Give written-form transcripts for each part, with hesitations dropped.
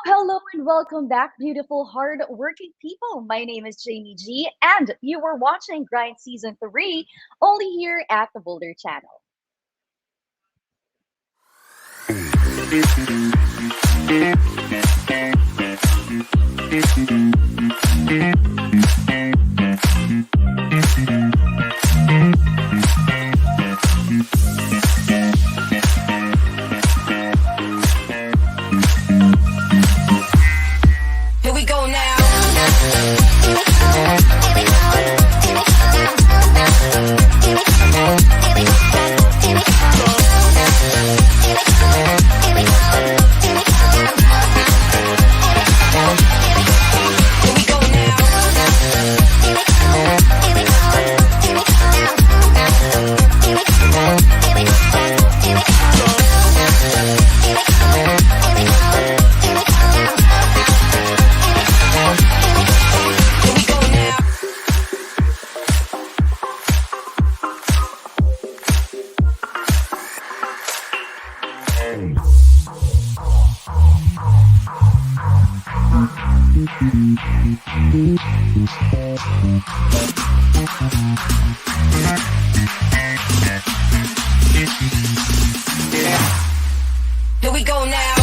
Hello, and welcome back, beautiful, hard-working people. My name is Jamie G, and you are watching Grind Season 3 only here at the Boulder Channel. Here we go now. Here we go now. Here we go now.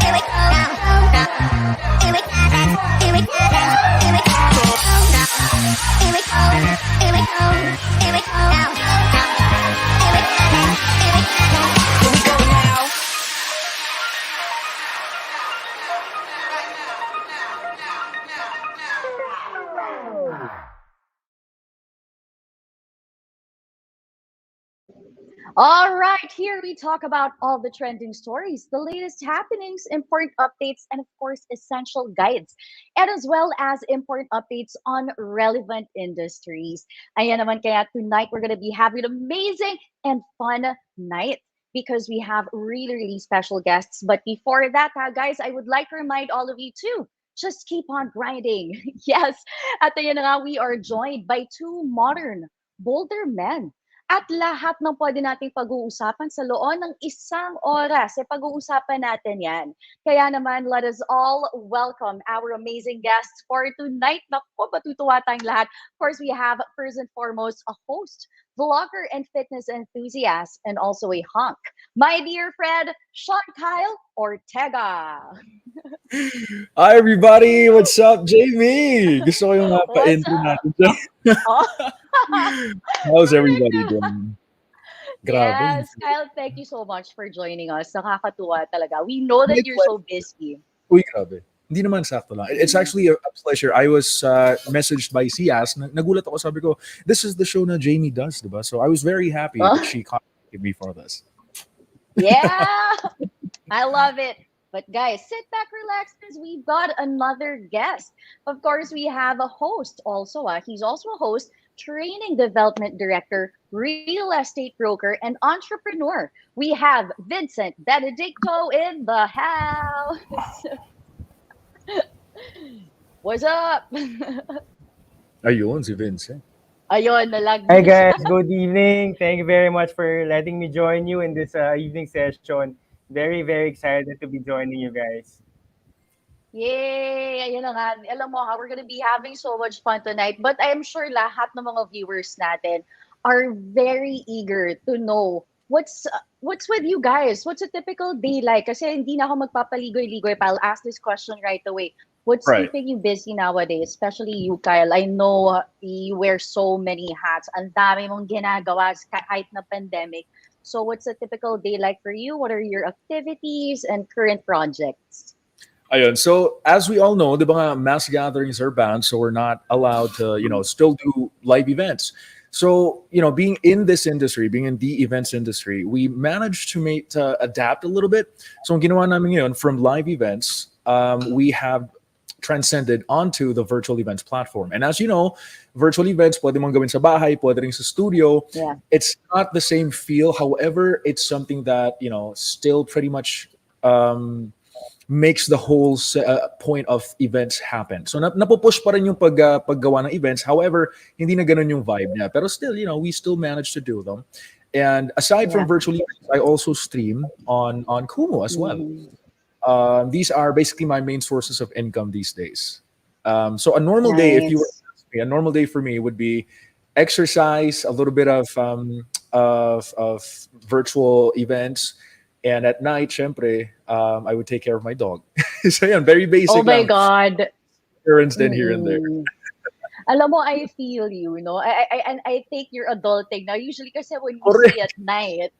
Here we go now. Here we go now. Here we go now. All right, here we talk about all the trending stories, the latest happenings, important updates, and of course, essential guides, and as well as important updates on relevant industries. Ayan naman kaya tonight we're going to be having an amazing and fun night because we have really, really special guests. But before that, guys, I would like to remind all of you too. Just keep on grinding. Yes, at the nga, we are joined by two modern, bolder men at lahat ng pwede nating pag-uusapan sa loob ng isang oras, pag-uusapan natin yan. Kaya naman, let us all welcome our amazing guests for tonight. Naku, matutuwa tayong lahat. Of course, we have first and foremost a host, vlogger, and fitness enthusiast, and also a hunk. My dear friend, Sean Kyle Ortega. Hi everybody! What's up, Jamie? Gusto ko yung What's pa-intro up? natin dyan. Oh. How's Correct. everybody doing? Grabe. Yes, Kyle, thank you so much for joining us. Nakakatuwa talaga. We know that My you're so pleasure. busy. Uy, grabe. Hindi naman sakto lang. It's actually a pleasure. I was messaged by Sias. Nagulat ako, sabi ko, this is the show na Jamie does, diba? So I was very happy that she contacted me for this. Yeah, I love it. But guys, sit back, relax, because we've got another guest. Of course, we have a host also. He's also a host, training development director, real estate broker, and entrepreneur. We have Vincent Benedicto in the house. What's up? Ayun, si Vincent. Ayun, nalag Hi na siya. guys, good evening. Thank you very much for letting me join you in this evening session. Very, very excited to be joining you guys. Yay! Ayun na nga. Alam mo ha, we're gonna be having so much fun tonight. But I'm sure lahat ng mga viewers natin are very eager to know what's with you guys? What's a typical day like? Kasi hindi na ako magpapaligoy-ligoy pa. I'll ask this question right away. What's Right. keeping you busy nowadays? Especially you, Kyle. I know you wear so many hats. Ang dami mong ginagawa kahit na pandemic. So what's a typical day like for you? What are your activities and current projects? Ayun. So, as we all know, the mga mass gatherings are banned, so we're not allowed to, still do live events. So, being in this industry, being in the events industry, we managed to adapt a little bit. So, ang ginawa namin ngayon, from live events, we have transcended onto the virtual events platform. And as you know, virtual events, pwede mong gawin sa bahay, pwede rin sa studio. Yeah. It's not the same feel. However, it's something that, still pretty much makes the whole point of events happen. So napupush pa rin yung paggawa ng events. However, hindi na ganun yung vibe niya. Pero still, we still manage to do them. And aside from Yeah. virtual events, I also stream on Kumu as well. These are basically my main sources of income these days. So a normal day, if you were Nice. to ask me, a normal day for me would be exercise, a little bit of virtual events, and at night, syempre, I would take care of my dog. So yan, very basic Oh my lang. God. Errands then here and there. Mm. Alam mo, I feel you, no? And I think you're adulting now. Usually kasi when we Correct. see at night,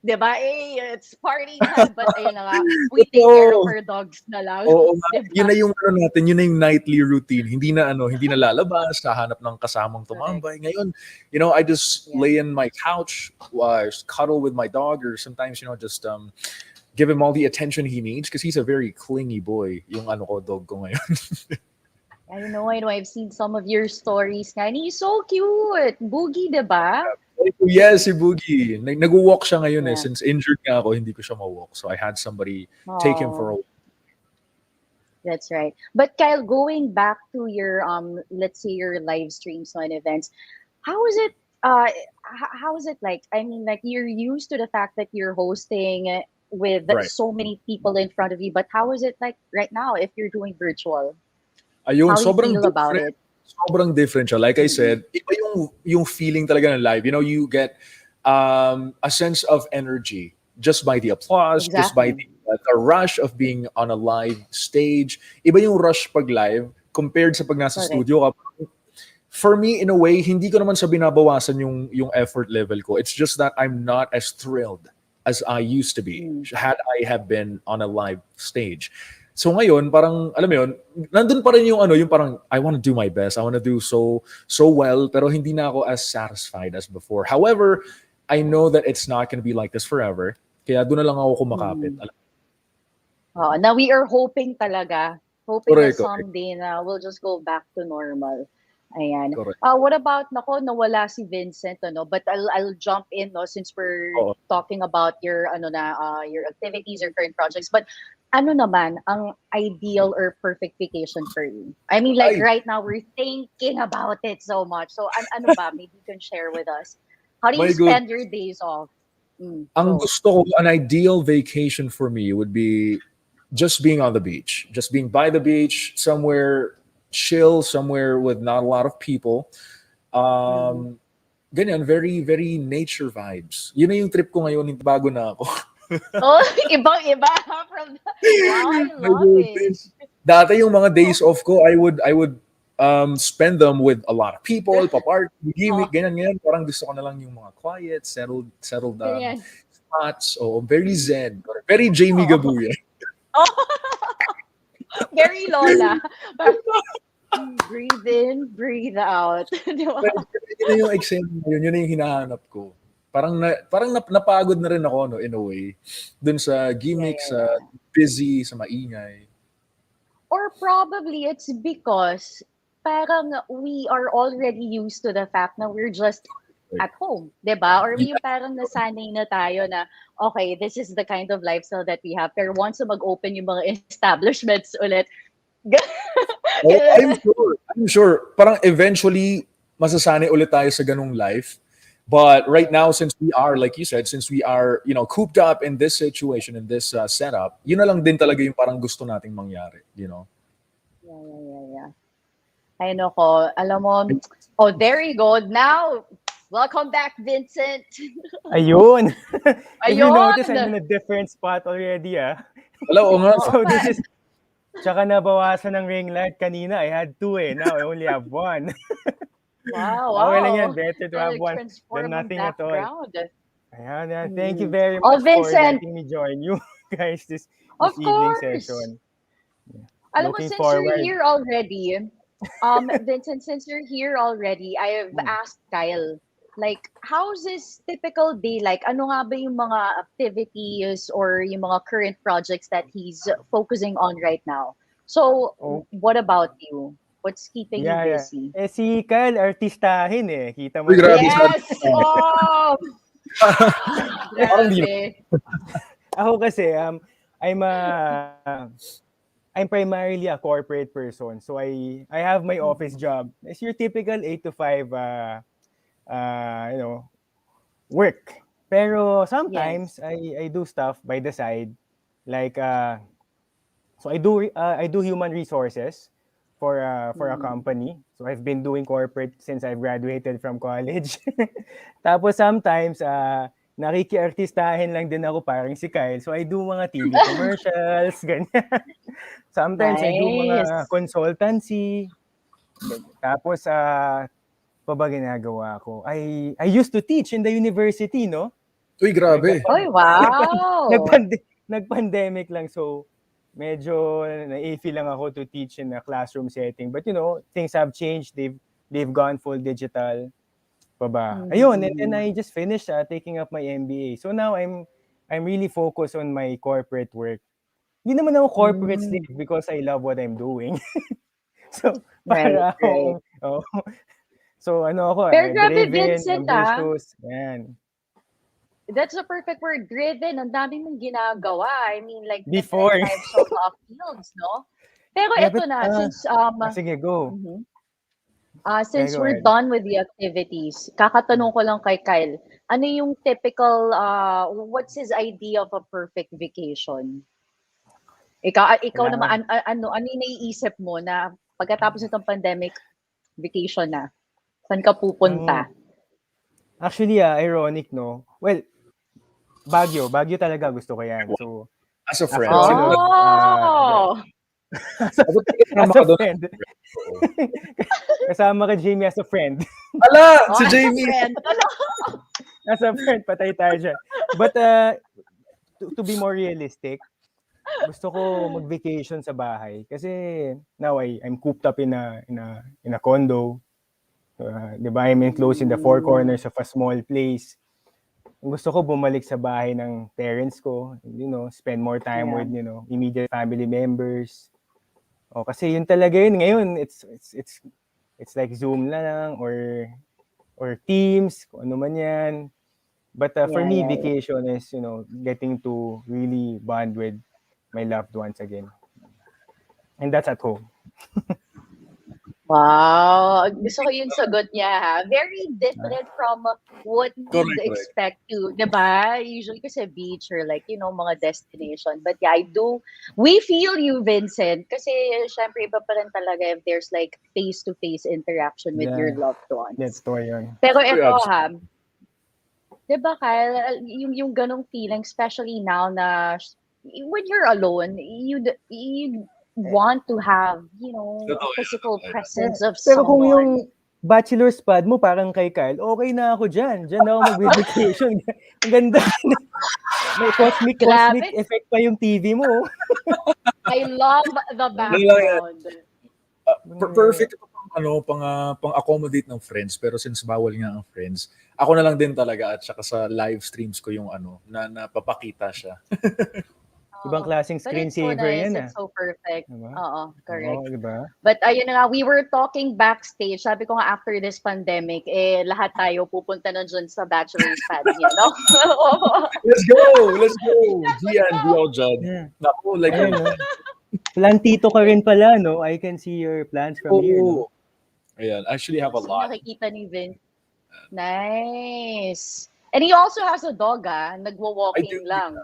di ba, it's party time. But ayun na nga, we take care of Totoo. our dogs na lang. Oo nga. Di Yun ba? na yung natin, yun na yung nightly routine. Hindi na lalabas, hahanap ng kasamang tumambay. Ngayon, I just Yeah. lay in my couch, cuddle with my dog, or sometimes, just give him all the attention he needs because he's a very clingy boy, yung dog ko ngayon. I know. I've seen some of your stories nga. And he's so cute. Boogie, di ba? Yes, si Boogie. Nag-walk siya ngayon Yeah. Since injured nga ako, hindi ko siya ma-walk. So I had somebody take him for a walk. That's right. But Kyle, going back to your let's say your live streams on events, how is it how is it like? I mean, like you're used to the fact that you're hosting with Right. so many people in front of you, but how is it like right now if you're doing virtual? Ayun, How do you sobrang feel about different. it? Sobrang different siya. Like I said, iba yung feeling talaga ng live. You get a sense of energy just by the applause, just by the rush of being on a live stage. Iba yung rush pag live compared sa pag nasa Correct. studio ka. For me, in a way, hindi ko naman sa binabawasan yung effort level ko. It's just that I'm not as thrilled as I used to be had I have been on a live stage. So ngayon, parang, alam mo yun, nandun pa rin yung parang, I want to do my best. I want to do so well, pero hindi na ako as satisfied as before. However, I know that it's not going to be like this forever. Kaya doon na lang ako kumakapit. Now we are hoping talaga. Hoping Correct, that correct. someday na we'll just go back to normal. Ayan. Correct. What about, nawala si Vincent, but I'll jump in, no, since we're Oo. talking about your, your activities or current projects. But ano naman ang ideal or perfect vacation for you? I mean, like Ay. right now, we're thinking about it so much. So, ano ba? Maybe you can share with us. How do you My God. spend your days off? Ang Go. gusto ko, an ideal vacation for me would be just being on the beach. Just being by the beach, somewhere chill, somewhere with not a lot of people. Ganyan, very, very nature vibes. Yun na yung trip ko ngayon, hindi bago na ako. Oh, ibang-iba from the... Wow, I love it. Dati yung mga days off ko, I would spend them with a lot of people, pa-party, gimmick, ganyan. Parang gusto ko na lang yung mga quiet, settled Ganyan. spots. Oh, very zen. Very Jamie Gabuya. Oh, very Lola. Breathe in, breathe out. Di ba? Yun na yung example yun na yung hinahanap ko. Parang napagod na rin ako, no, in a way. Dun sa gimmicks, Yeah. sa busy, sa maingay. Or probably it's because parang we are already used to the fact na we're just Right. at home, 'di ba? Or Yeah. yung parang nasanay na tayo na, okay, this is the kind of lifestyle that we have. Pero once na mag-open yung mga establishments ulit, Oh, I'm sure. Parang eventually, masasanay ulit tayo sa ganung life. But right now, since we are, like you said, since we are, cooped up in this situation, in this setup, yun na lang din talaga yung parang gusto nating mangyari, yeah. Ay, nako. Alam mo, oh, there you go. Now, welcome back, Vincent. Ayun. If you Ayun! notice, I'm in a different spot already, ah. Wala, oo nga. So this is, tsaka nabawasan ng ring light kanina. I had 2 eh. Now I only have 1. Wow. Okay lang yan. Better to have 1 Transform than ang nothing at all. background. Ayan. Thank you Mm. very Oh, much for Vincent. letting me join you guys this Of evening course. session. Alam mo, Looking since forward. you're here already, Vincent, since you're here already, I have asked Kyle, like, how's his typical day like? Ano nga ba yung mga activities or yung mga current projects that he's focusing on right now? So, Oh. what about you? What's keeping you Yeah. busy? Eh si Kyle, artistahin eh. Kita mo. Uy, grabe. Yes! Oh! Parang di Grabe. Ako kasi, I'm primarily a corporate person. So I have my office job. It's your typical 8 to 5 work. Pero sometimes I do stuff by the side. Like so I do human resources for a company. So I've been doing corporate since I graduated from college. Tapos sometimes nakiki-artistahin lang din ako parang si Kyle. So I do mga TV commercials, ganyan. Sometimes I do mga Nice. consultancy. Tapos pa ba ginagawa ko? I used to teach in the university, no? Uy, grabe. Oy, wow! Nag-pandemic lang, so medyo naifi lang ako to teach in a classroom setting. But things have changed. They've gone full digital. Pa ba? Ayun, and then I just finished taking up my MBA. So now I'm really focused on my corporate work. Hindi naman ako corporate slave because I love what I'm doing. So para Right. So ako, Pero grabe, driven, Vincent, ambitious. Yan. That's the perfect word, driven. Ang dami mong ginagawa. I mean, like, Before. different types of fields, no? Pero Yeah, eto but, na, since sige, go. since go we're ahead. done with the activities, kakatanong ko lang kay Kyle, ano yung typical, what's his idea of a perfect vacation? Ikaw Yeah. naman, ano yung naiisip mo na pagkatapos nitong pandemic, vacation na? Saan ka pupunta? Actually, ironic, no? Well, Baguio talaga gusto ko yan. So, As a friend. Ako, Oh! as a friend. Kasama ka, Jamie, as a friend. Ala! Si as a Jamie! friend. Ano? As a friend, patay tayo dyan. But to be more realistic, gusto ko mag-vacation sa bahay. Kasi now I'm cooped up in a condo. Diba? I'm enclosed in the four corners of a small place. Gusto ko bumalik sa bahay ng parents ko, spend more time with, immediate family members. Kasi yun talaga yun. Ngayon, it's like Zoom na lang or Teams, kung ano man yan. But for me, vacation is, getting to really bond with my loved ones again. And that's at home. Wow. Gusto ko yung sagot niya, ha? Very different from what you'd expect to, diba? Usually kasi beach or like, mga destination. But yeah, we feel you, Vincent. Kasi syempre iba pa rin talaga if there's like face-to-face interaction with your loved ones. That's to yun. Pero ito, ha? Diba, Kyle, yung ganong feeling, especially now na when you're alone, you'd want to have, a physical presence of Pero someone. kung yung bachelor's pad mo, parang kay Kyle, okay na ako dyan. Dyan na ako mag-vacation. Ang ganda. May cosmic effect pa yung TV mo. I love the background. Perfect pang-accommodate ng friends, pero since bawal nga ang friends, ako na lang din talaga at saka sa live streams ko yung na napapakita siya. Ibang klaseng But it's so screensaver nice. yan, It's so perfect. Diba? Oo, correct. Oo, diba? But ayun na nga, we were talking backstage. Sabi ko nga after this pandemic, lahat tayo pupunta na dyan sa bachelor's pad niya, no? Let's go! Let's go! Let's Gian, go! Biel, Judd. Yeah. Naku, like, Ayun, no? Plantito ka rin pala, no? I can see your plants from here, no? Ayan, I actually have a So, lot. nakikita ni Vin. Nice. And he also has a dog, I do, Nagwo-walking lang.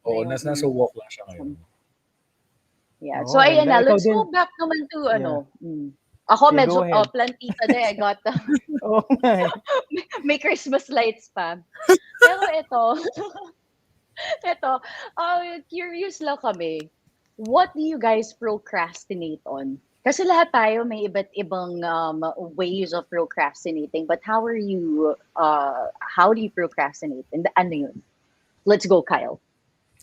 Oo, Ayun. nasa walk lang siya ngayon. Yeah. Oo, So, ayan ganda. na. Ikaw Let's din. go back naman to, Yeah. Ako Okay, medyo go ahead. plantita din. I got Oo nga eh. may Christmas lights pa. Pero ito, curious lang kami. What do you guys procrastinate on? Kasi lahat tayo may iba't ibang ways of procrastinating. But how do you procrastinate? And ano yun? Let's go, Kyle.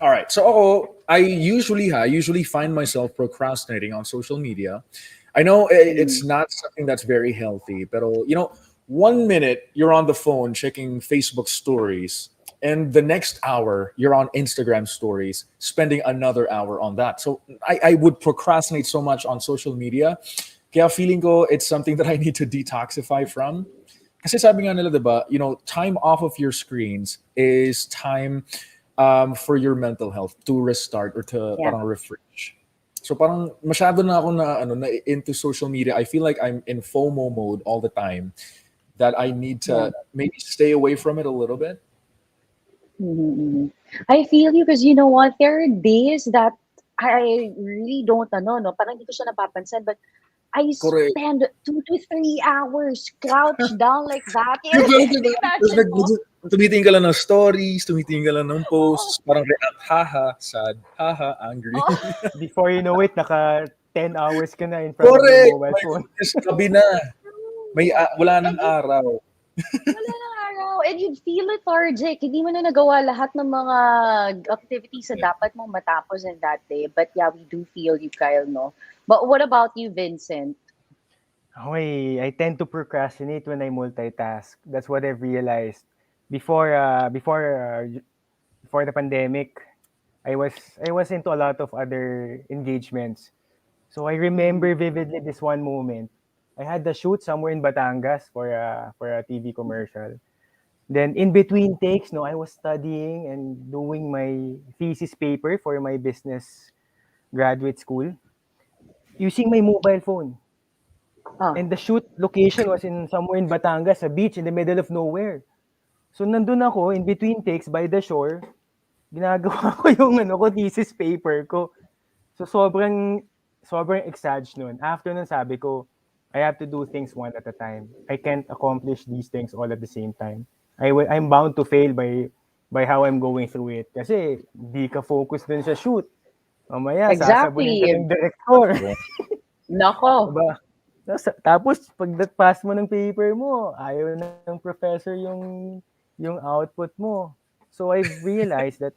All right. So ako, I usually find myself procrastinating on social media. I know it's not something that's very healthy, but 1 minute you're on the phone checking Facebook stories, and the next hour you're on Instagram stories, spending another hour on that. So I would procrastinate so much on social media. Kaya feeling ko it's something that I need to detoxify from. Kasi sabi nga nila, diba, time off of your screens is time for your mental health to restart or to Yeah. parang refresh. So parang masyado na ako na into social media. I feel like I'm in FOMO mode all the time, that I need to maybe stay away from it a little bit. Mhm. I feel you because you know what? There are days that I really don't no, parang hindi ko siya napapansin, but I Correct. spend 2 to 3 hours crouched down like that. Diba? Tapos Imagine mo? tumitingin ka lang ng stories, tumitingin ka lang ng posts, parang react, haha, sad, haha, angry. Oh, Before you know it, naka 10 hours ka na in front of Correct! your mobile My phone. goodness, gabi na. Wala nang araw. wala nang araw. And you'd feel lethargic. Hindi mo na nagawa lahat ng mga activities na dapat mong matapos in that day. But yeah, we do feel you, Kyle, no? But what about you, Vincent? I tend to procrastinate when I multitask. That's what I've realized. Before the pandemic, I was into a lot of other engagements. So I remember vividly this one moment. I had the shoot somewhere in Batangas for a TV commercial. Then in between takes, I was studying and doing my thesis paper for my business graduate school using my mobile phone. Oh, And the shoot location was in somewhere in Batangas, a beach in the middle of nowhere. So nandun ako in between takes by the shore, ginagawa ko yung thesis paper ko. So sobrang exag nun. After nun sabi ko, I have to do things one at a time. I can't accomplish these things all at the same time. I'm bound to fail by how I'm going through it. Kasi di ka focus dun sa shoot. Mamaya, sasabunin ka exactly. ng director. Nako. Diba? Tapos, pag pass mo ng paper mo, ayaw ng professor yung output mo. So, I've realized that,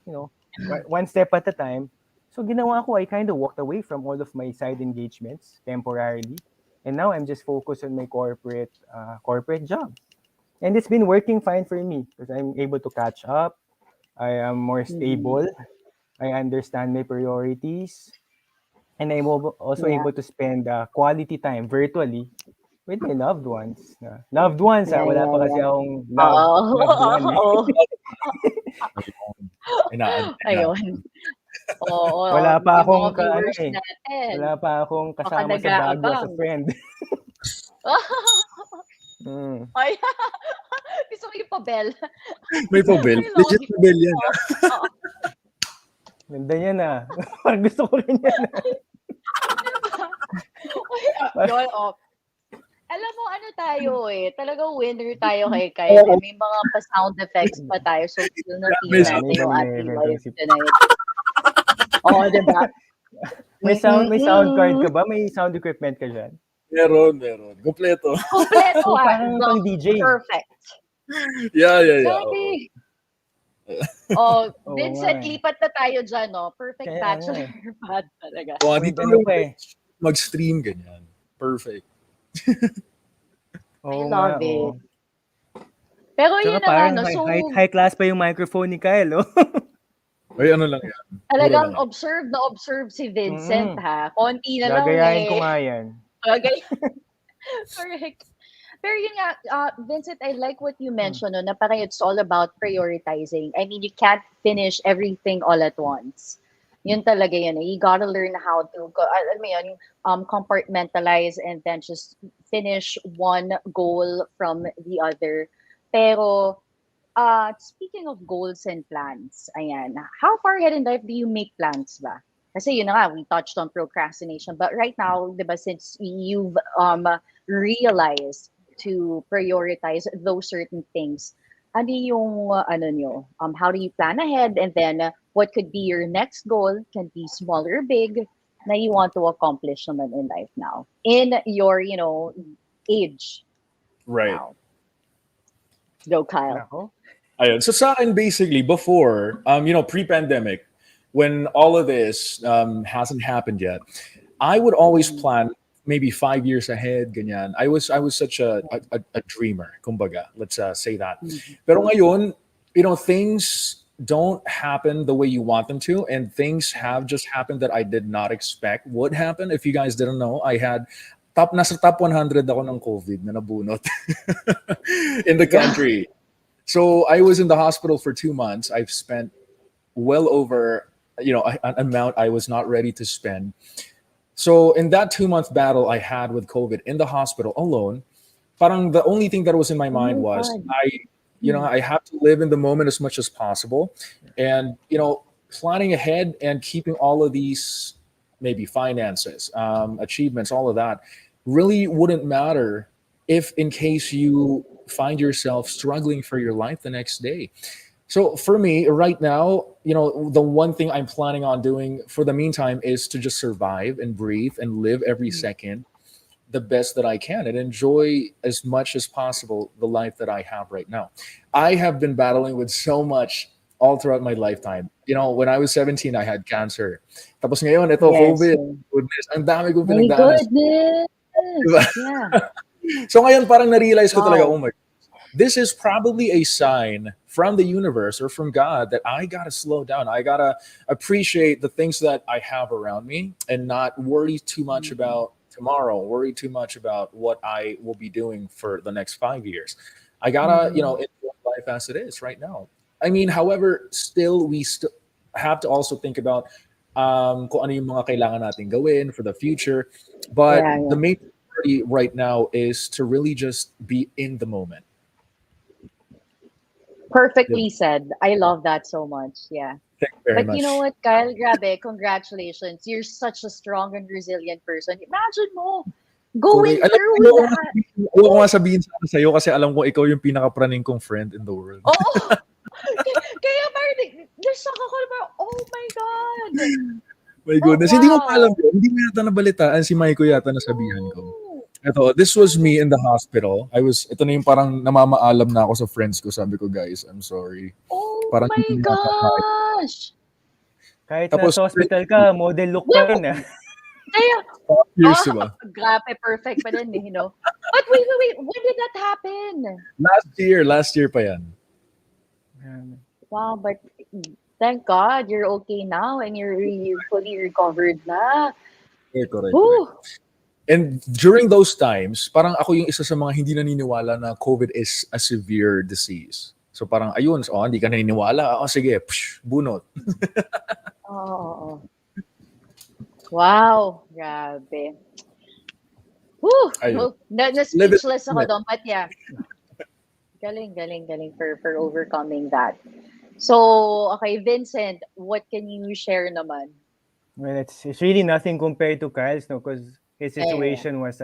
one step at a time. So, ginawa ko, I kind of walked away from all of my side engagements temporarily. And now, I'm just focused on my corporate job. And it's been working fine for me because I'm able to catch up. I am more stable. I understand my priorities. And I'm also Yeah. able to spend quality time virtually with my loved ones. Loved ones, Yeah, wala yeah, pa kasi yeah. akong loved one. Oo. Ayun. Ayun. Oo. Wala pa Yung akong mga viewers natin. wala pa akong Baka kasama sa bago as a nag-aabang. friend. Mm. Ay, gusto ko yung pabel. May pabel. May Legit login. pabel yan. Oo. Ganda yan Parang gusto ko rin yan Yun, Alam mo, ano tayo talagang winner tayo kay Kyle. May mga pa-sound effects pa tayo. So, feel na feel natin yung ating live tonight. Oo, diba? May sound card ka ba? May sound equipment ka dyan? Meron. Kompleto. Kompleto So, parang pang DJ. Perfect. Yeah. Exactly. Oh, Oo Vincent, nga lipat na tayo dyan, no? Perfect Kaya bachelor pad talaga. O, May dito ano pa mag-stream ganyan. Perfect. I love it. oo. Pero Tsaka yun na nga, parang no? So, high class pa yung microphone ni Kyle, Ay, ano lang yan. Mura Talagang lang yan. observe na observe si Vincent, Mm. ha? Konti na lang, Gagayahin ko eh. nga yan. Okay. Correct. Pero yun nga, Vincent, I like what you Mm. mentioned, no, na parang it's all about prioritizing. I mean, you can't finish everything all at once. Yun talaga yun. Eh. You gotta learn how to, alam mo yun, compartmentalize and then just finish one goal from the other. Pero, speaking of goals and plans, ayan, how far ahead in life do you make plans ba? Kasi yun na nga, we touched on procrastination. But right now, di ba, since you've realized to prioritize those certain things, ano yung, ano nyo, how do you plan ahead? And then, what could be your next goal? Can be small or big, na you want to accomplish naman in life now. In your, age Right. now. Go, Kyle. Nako. Ayun. So sa akin, basically, before, pre-pandemic, when all of this hasn't happened yet, I would always plan maybe 5 years ahead, ganyan. I was such a dreamer, kumbaga. Let's say that. Pero ngayon, things don't happen the way you want them to, and things have just happened that I did not expect would happen. If you guys didn't know, nasa top 100 ako ng COVID na nabunot in the country. So I was in the hospital for 2 months. I've spent well over, an amount I was not ready to spend. So in that 2-month battle I had with COVID in the hospital alone, parang the only thing that was in my mind my was God. I have to live in the moment as much as possible, and planning ahead and keeping all of these maybe finances, achievements, all of that really wouldn't matter if in case you find yourself struggling for your life the next day. So for me right now, the one thing I'm planning on doing for the meantime is to just survive and breathe and live every second the best that I can and enjoy as much as possible the life that I have right now. I have been battling with so much all throughout my lifetime. When I was 17, I had cancer. Tapos ngayon, ito, Yes. COVID. Goodness, ang dami kong My pinagdaanan. goodness. Diba? Yeah. So ngayon, parang na-realize ko talaga, Wow. oh my, this is probably a sign from the universe or from God that I gotta slow down. I gotta appreciate the things that I have around me and not worry too much about tomorrow, worry too much about what I will be doing for the next 5 years. I gotta, enjoy life as it is right now. I mean, however, still we still have to also think about kung ano yung mga kailangan natin gawin for the future. But Yeah, the main priority right now is to really just be in the moment. Perfectly said. I love that so much. Yeah. Thank you very But much. you know what, Kyle? Grabe, congratulations. You're such a strong and resilient person. Imagine mo, going Correct. through that. Ayaw ko nga sabihin sana sa'yo kasi alam ko ikaw yung pinaka-praning kong friend in the world. Oo. Kaya parang, nashock ako na parang, oh my God. My goodness. Oh, Hindi mo pa wow. alam yun. Hindi mo yata nabalitaan. Si Maiko yata nasabihan ko. Oh. Ito, this was me in the hospital. Ito na yung parang namamaalam na ako sa friends ko. Sabi ko, guys, I'm sorry. Oh Parang my hindi yata kaya. gosh. Kahit Tapos, nasa hospital ka, model look pa rin ah. Kaya, Years, diba? grabe, perfect pa din, But wait, when did that happen? Last year pa yan. Wow, but thank God you're okay now and you're fully recovered na. Correct. Woo! And during those times, parang ako yung isa sa mga hindi naniniwala na COVID is a severe disease. So parang ayun, hindi ka naniniwala. Sige, bunot. Oo. Wow, grabe. Woo! Ayun. Na-speechless ako doon, but yeah. Galing for overcoming that. So, okay, Vincent, what can you share naman? Well, it's really nothing compared to Kyle's, no? Because his situation was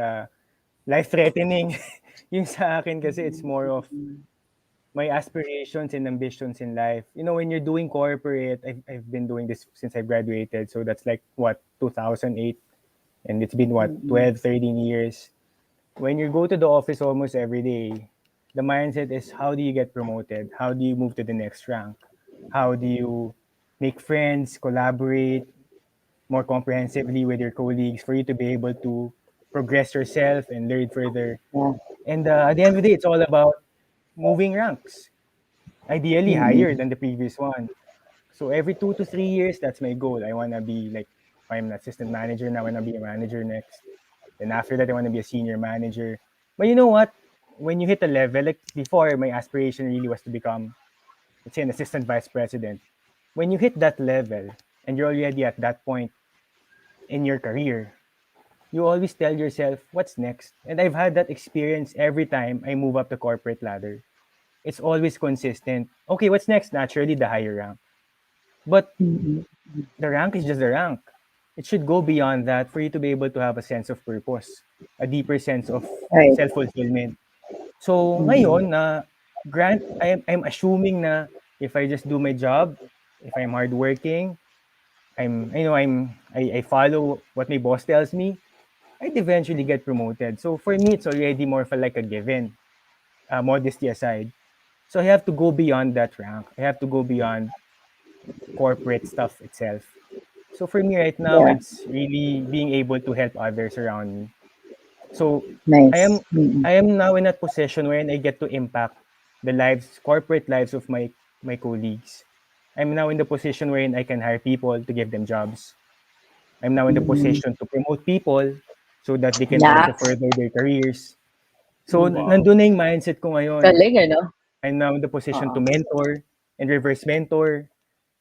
life-threatening. Yung sa akin kasi it's more of my aspirations and ambitions in life. When you're doing corporate, I've been doing this since I graduated. So that's like, 2008? And it's been, 12, 13 years. When you go to the office almost every day, the mindset is, how do you get promoted? How do you move to the next rank? How do you make friends, collaborate more comprehensively with your colleagues for you to be able to progress yourself and learn further? Yeah. And at the end of the day, it's all about moving ranks, ideally higher than the previous one. So every 2 to 3 years, that's my goal. I want to be like, if I'm an assistant manager now, I want to be a manager next. Then after that, I want to be a senior manager. But you know what? When you hit a level, like before, my aspiration really was to become, let's say, an assistant vice president. When you hit that level and you're already at that point in your career, you always tell yourself, what's next? And I've had that experience every time I move up the corporate ladder. It's always consistent. Okay, what's next? Naturally, the higher rank. But Mhm. the rank is just the rank. It should go beyond that for you to be able to have a sense of purpose, a deeper sense of Right. self-fulfillment. So Mhm. ngayon na I'm assuming na if I just do my job, if I'm hardworking, I follow what my boss tells me, I'd eventually get promoted. So for me, it's already more of like a given, modesty aside. So I have to go beyond that rank. I have to go beyond corporate stuff itself. So for me right now, Yeah. it's really being able to help others around me. So I am Nice. Mm-mm. I am now in that position wherein I get to impact the corporate lives of my colleagues. I'm now in the position wherein I can hire people to give them jobs. I'm now in the Mhm. position to promote people so that they can also Yes. further their careers. So Mhm. Wow. nandun na yung mindset ko ngayon. Galing, ano? I'm now in the position to Oo. mentor and reverse mentor,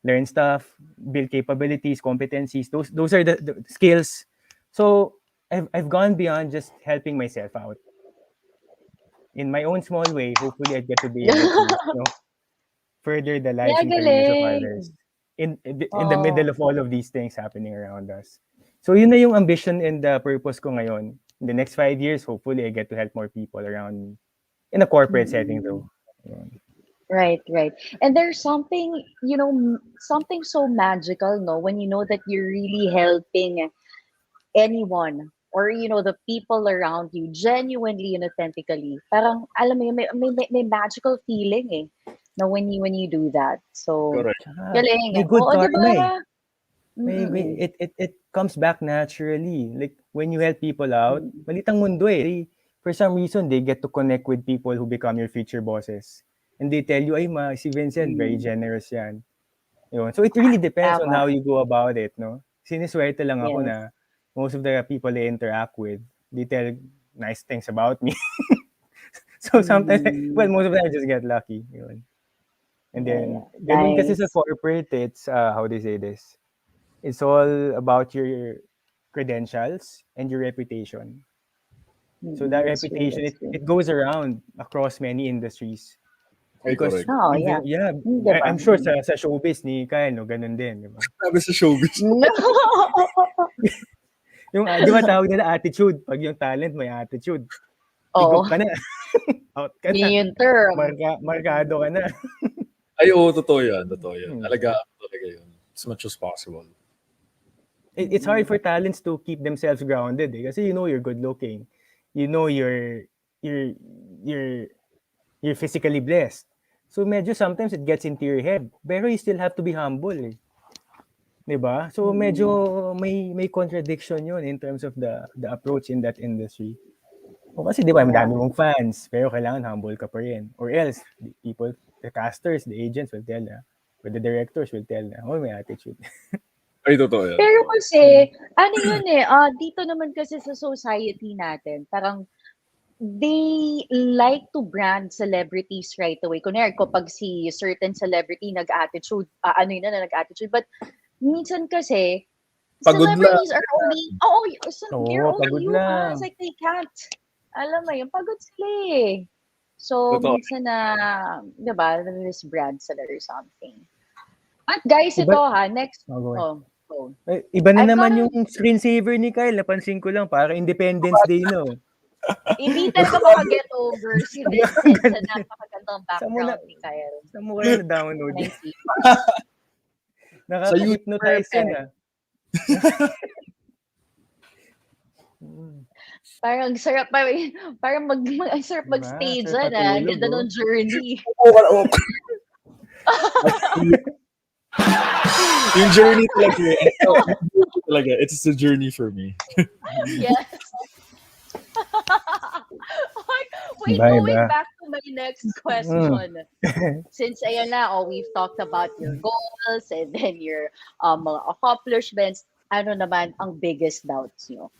learn stuff, build capabilities, competencies. Those are the skills. So I've gone beyond just helping myself out in my own small way. Hopefully, I get to be able to further the lives Yeah, and careers of others galing. in the middle Oo. of all of these things happening around us. So yun na yung ambition and the purpose ko ngayon. In the next 5 years, hopefully, I get to help more people around me in a corporate setting, Mm-mm. though. Yun. Right, right. And there's something, something so magical, no, when you know that you're really helping anyone or the people around you genuinely and authentically. Parang alam mo yun, may magical feeling na when you do that. So Correct. Tsaka galing. may good Oo, 'di karma eh. ba? May Mm. it comes back naturally. Like when you help people out, Mm. malitang mundo eh. For some reason, they get to connect with people who become your future bosses. And they tell you, ay si Vincent, very Mm. generous yan. Yun. So it really depends on Tama. how you go about it, no? Siniswerte lang ako Yes. na most of the people I interact with, they tell nice things about me. So sometimes, well, Mm. most of the time I just get lucky. Yun. And Yeah, then, yeah. ganun kasi sa Nice. corporate, it's, how do you say this? It's all about your credentials and your reputation. So that That's true. reputation, That's it true. goes around across many industries. Ay, Because correct. Oh, yeah. even, yeah, Di ba? I'm sure sa showbiz ni Kyle, no, ganun din, di ba? Sabi sa showbiz. Yung, di ba tawag nila attitude? Pag yung talent may attitude, Oo, tigop ka na, out ka yun na, yung term. markado ka na. Ay, oo, totoo yan. Totoo yan. Hmm. Alagaan mo talaga yun. As much as possible. It's hard for talents to keep themselves grounded eh. Kasi you're good looking. You know you're you're you're physically blessed. So medyo sometimes it gets into your head. Pero you still have to be humble eh. 'Di ba? So medyo may contradiction yun in terms of the approach in that industry. O kasi 'di ba, ang Yeah. dami mong fans, pero kailangan humble ka pa rin. Or else the casters, the agents will tell na, or the directors will tell na, oh, may attitude. Ay, totoo yan. Pero Totoo. kasi, ano yun dito naman kasi sa society natin, parang they like to brand celebrities right away. Kunyari, kapag si certain celebrity nag-attitude, ano yun na nag-attitude. But minsan kasi, Pagod lang. celebrities are only, they're Oo, only pagod humans. lang. Like, they can't, alam mo yun, pagod sila eh. So, Totoo. minsan na, di ba, brand sila or something. At guys, ito Iba, next, go ahead. I've Iba na got naman a, yung screensaver ni Kyle. Napansin ko lang, para Independence Day, no? hindi talaga makaget over si Vincent sa napakagandang Saan mo na, background ni Kyle. saan mo kaya na-download? Naisip. Sa YouTube. Nakaka-hypnotize yan, Perfect. ah. Parang sarap, parang ang sarap Diba? mag-stage Sarap Ang matulog, ganda oh. ng journey. Yung journey talaga. It's the journey for me. Yes. Ay, Anyway, Iba, going iba. back to my next Mm. question. Since ayan na, we've talked about your goals and then your mga accomplishments, ano naman ang biggest doubts nyo?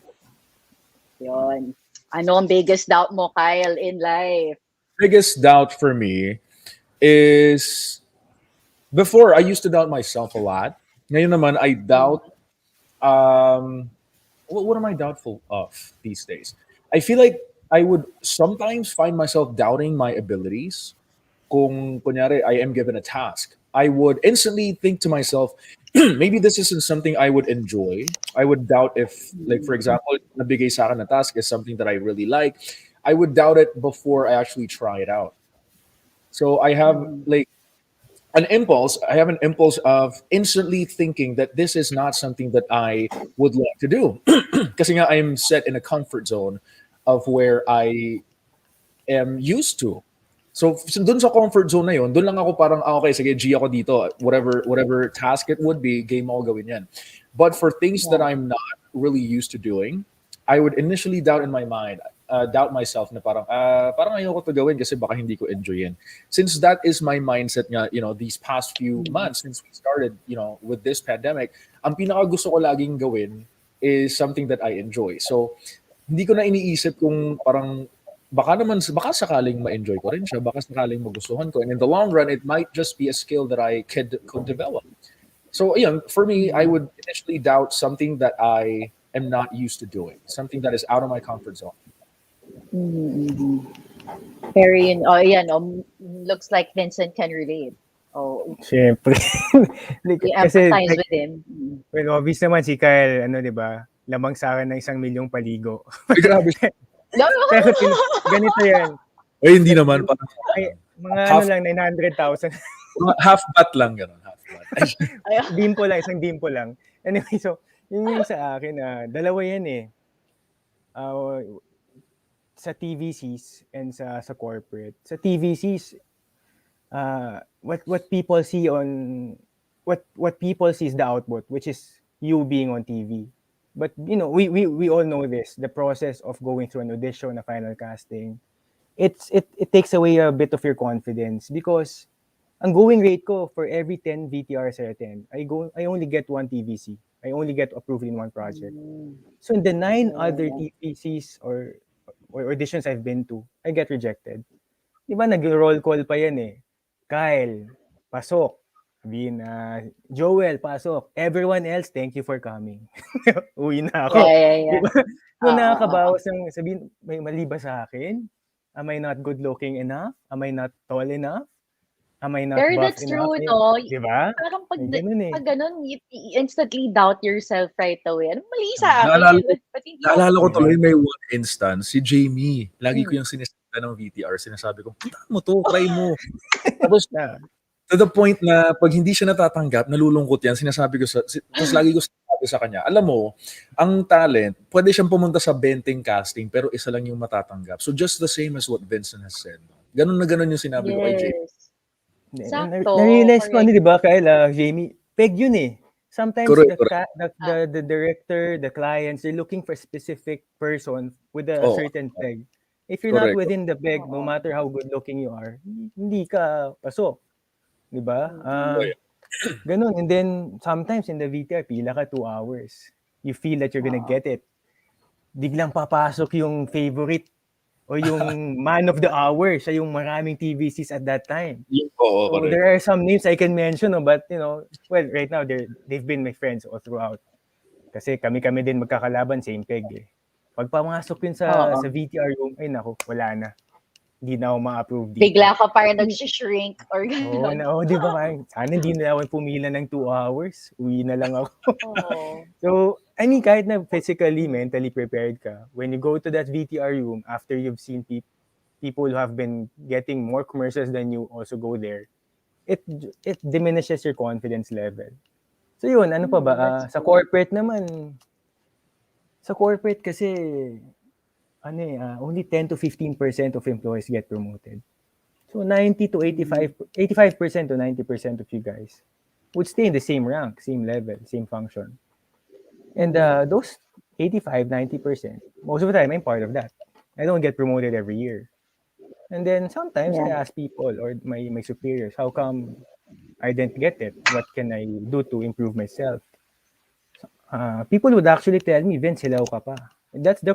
Yun. Ano ang biggest doubt mo, Kyle, in life? Biggest doubt for me is before I used to doubt myself a lot. Ngayon naman I doubt what am I doubtful of these days? I feel like I would sometimes find myself doubting my abilities. Kung kunyari, I am given a task, I would instantly think to myself, maybe this isn't something I would enjoy. I would doubt if, like, for example, nabigay sa akin na task is something that I really like. I would doubt it before I actually try it out. So I have like I have an impulse of instantly thinking that this is not something that I would like to do. Kasi nga I'm set in a comfort zone of where I am used to. So dun sa comfort zone na yun, dun lang ako parang, okay, sige, G ako dito. Whatever task it would be, game ako gawin yan. But for things that Yeah. I'm not really used to doing, I would initially doubt in my mind, doubt myself na parang ayoko to gawin kasi baka hindi ko enjoyin. Since that is my mindset nga, these past few months since we started, with this pandemic, ang pinaka gusto ko laging gawin is something that I enjoy. So, hindi ko na iniisip kung parang baka sakaling ma-enjoy ko rin siya, baka sakaling magustuhan ko. And in the long run, it might just be a skill that I could develop. So, for me, I would initially doubt something that I am not used to doing, something that is out of my comfort zone. Very, yan, looks like Vincent can relate. Oh, Siyempre. Like, we kasi, empathize like, with him. well, obvious naman si Kyle, di ba? Lamang sa akin ng 1,000,000 paligo. Ay, grabe. No, Pero ganito yan. Ay, hindi naman. Parang Ay, mga Half- ano lang, 900,000. half bat lang, gano'n. Half bat. Ay, Dimpo lang, isang dimpo lang. Anyway, so, yun yung sa akin, dalawa yan eh. Sa TVCs and sa corporate. Sa TVCs, what people see what people see is the output, which is you being on TV. But we all know this, the process of going through an audition, a final casting. It takes away a bit of your confidence because ang going rate ko for every 10 VTRs I attend, I only get one TVC. I only get approved in one project. So in the 9 other TVCs or auditions I've been to, I get rejected. Di ba nag-roll call pa yan eh. Kyle, pasok. Sabihin Joel, pasok. Everyone else, thank you for coming. Uwi na ako. Yeah. Diba? Kung nakakabawas ng sabihin, may mali ba sa akin? Am I not good looking enough? Am I not tall enough? Am I not Pero buff that's enough? true, no? Diba? Parang pag, May ganun eh. pag ganun, you instantly doubt yourself right away. Ano mali sa akin? Ba't hindi ako- Naalala ko Diba? tuloy may one instance, si Jamie. Lagi ko Hmm. yung sinisita ng VTR. Sinasabi ko, punta mo to, try mo. Tapos, Na, to the point na pag hindi siya natatanggap, nalulungkot yan. Sinasabi ko tapos lagi ko sinasabi sa kanya, alam mo, ang talent, pwede siyang pumunta sa 20 casting, pero isa lang yung matatanggap. So just the same as what Vincent has said. Ganun na ganun yung sinabi ko kay Jamie. Yes. Sakto, Na-realize ko, correct. di ba, Kyle, Jamie, peg yun eh. Sometimes Correct, the director, the clients, they're looking for a specific person with a Oo. certain peg. If you're not Correct. within the peg, no matter how good looking you are, hindi ka pasok. Di ba? Ganun. And then, sometimes in the VTR, pila ka 2 hours. You feel that you're gonna get it. Biglang papasok yung favorite o yung man of the hour. Siya yung maraming TVCs at that time. Oo, So correct. there are some names I can mention, but well, right now they've been my friends all throughout. Kasi kami din magkakalaban, same peg eh. Pag pumasok yun sa VTR room, ay nako, wala na. Hindi na ako ma-approve dito. Bigla ka parang nag-shrink or Oo, gano'n. di ba? Sana hindi na ako pumila ng 2 hours. Uwi na lang ako. Oo. So, I mean, kahit na physically, mentally prepared ka, when you go to that VTR room, after you've seen people who have been getting more commercials than you also go there, it diminishes your confidence level. So yun, ano pa ba? Sa corporate naman, sa corporate kasi, only 10 to 15% of employees get promoted. So 90 to 85% to 90% of you guys would stay in the same rank, same level, same function. And those 85, 90%, most of the time I'm part of that. I don't get promoted every year. And then sometimes I Yeah. ask people or my superiors, how come I didn't get it? What can I do to improve myself? People would actually tell me, Vince, hilaw ka pa. That's the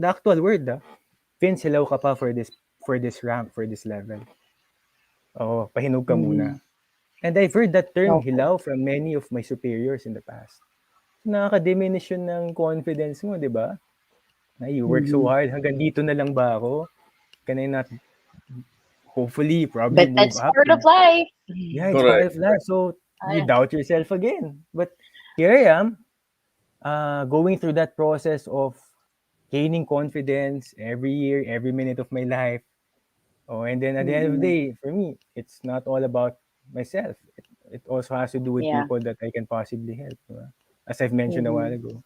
actual word. Vince, hilaw ka pa for this rank, for this level. Oo, pahinog ka Mm. muna. And I've heard that term, Okay. hilaw, from many of my superiors in the past. Nakaka-diminish yun ng confidence mo, di ba? Na you work so Mhm. hard, hanggang dito na lang ba ako? Can I not, hopefully, probably But move that's up? part of life. Yeah, it's part Correct. of life. So you Ah, doubt yourself again. But here I am, going through that process of gaining confidence every year, every minute of my life. Oh, and then at the end of the mm. day, for me, it's not all about myself. It also has to do with Yeah. people that I can possibly help. Diba? As I've mentioned a while Mhm. ago.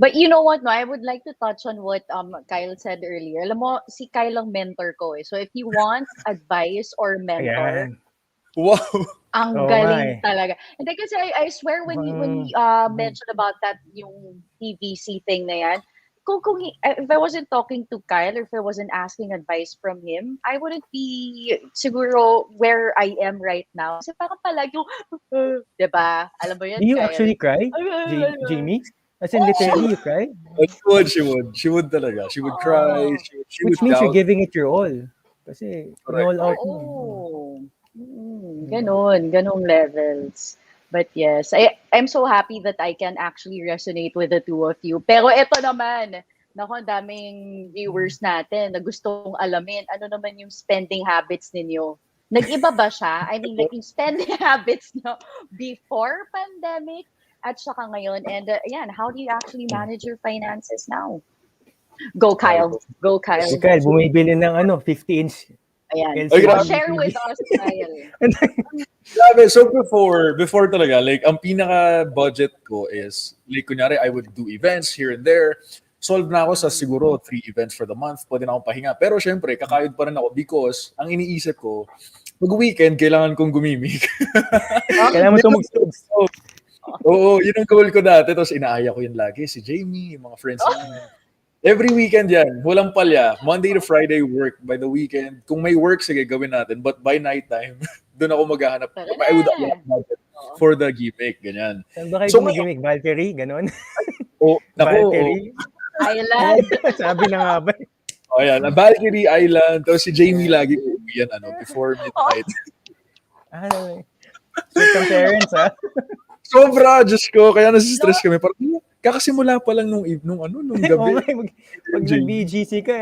But you know what, no, I would like to touch on what Kyle said earlier. Alam mo, si Kyle ang mentor ko eh. So if you want advice or mentor, Ayan. Wow. ang Oo nga galing eh. talaga. Hindi kasi I swear when he Mukhang, mentioned about that yung TVC thing na yan, if I wasn't talking to Kyle or if I wasn't asking advice from him, I wouldn't be siguro where I am right now. Kasi parang palagi yung, 'di ba? Alam mo do yun, you Kyle? actually cry, Jamie? As in Oo! literally you cry? She would talaga. She would cry. Oo! She Which would means you're doubt. giving it your all. Kasi Correct. in-all out mo. Oo. Diba? Ganong levels. But yes, I'm so happy that I can actually resonate with the two of you. Pero eto naman, naku, ang daming viewers natin na gustong alamin ano naman yung spending habits ninyo. Nag-iba ba siya? I mean, like yung spending habits nyo before pandemic at saka ngayon. And yan, how do you actually manage your finances now? Go, Kyle, Kyle. Go, Si Kyle. Kyle, bumibili ng 50-inch Ayan. Ay, Oh, grabe. share LCD with TV. us, Kyle. Grabe. So before talaga, like, ang pinaka-budget ko is, like, kunyari, I would do events here and there. Solve na ako sa siguro 3 events for the month. Pwede na akong pahinga. Pero syempre, kakayod pa rin ako because ang iniisip ko, pag-weekend, kailangan kong gumimik. Kailangan mo Yun ang tumugtog. goal ko. Oo, yun ang goal ko dati. Tapos inaaya ko yun lagi. Si Jamie, yung mga friends namin. Every weekend yan. Walang palya. Monday to Friday work. By the weekend, kung may work, sige, gawin natin. But by nighttime, doon ako maghahanap. Tara I would na. allot budget Oo. for the gimmick. Ganyan. Saan ba kayo So ngayon, gumigimik? Valkyrie? Ganon? naku, Valkyrie? Island. Sabi na nga ba? ayan, Valkyrie Island. Tapos si Jamie lagi uuwi yan, before Oh, midnight. Ano eh. Sweet kang parents, ha? Sobra, Diyos ko. Kaya nasistress no. kami. Parang, kakasimula pa lang nung Oo gabi. nga, pag Jamie. nag-BGC ka,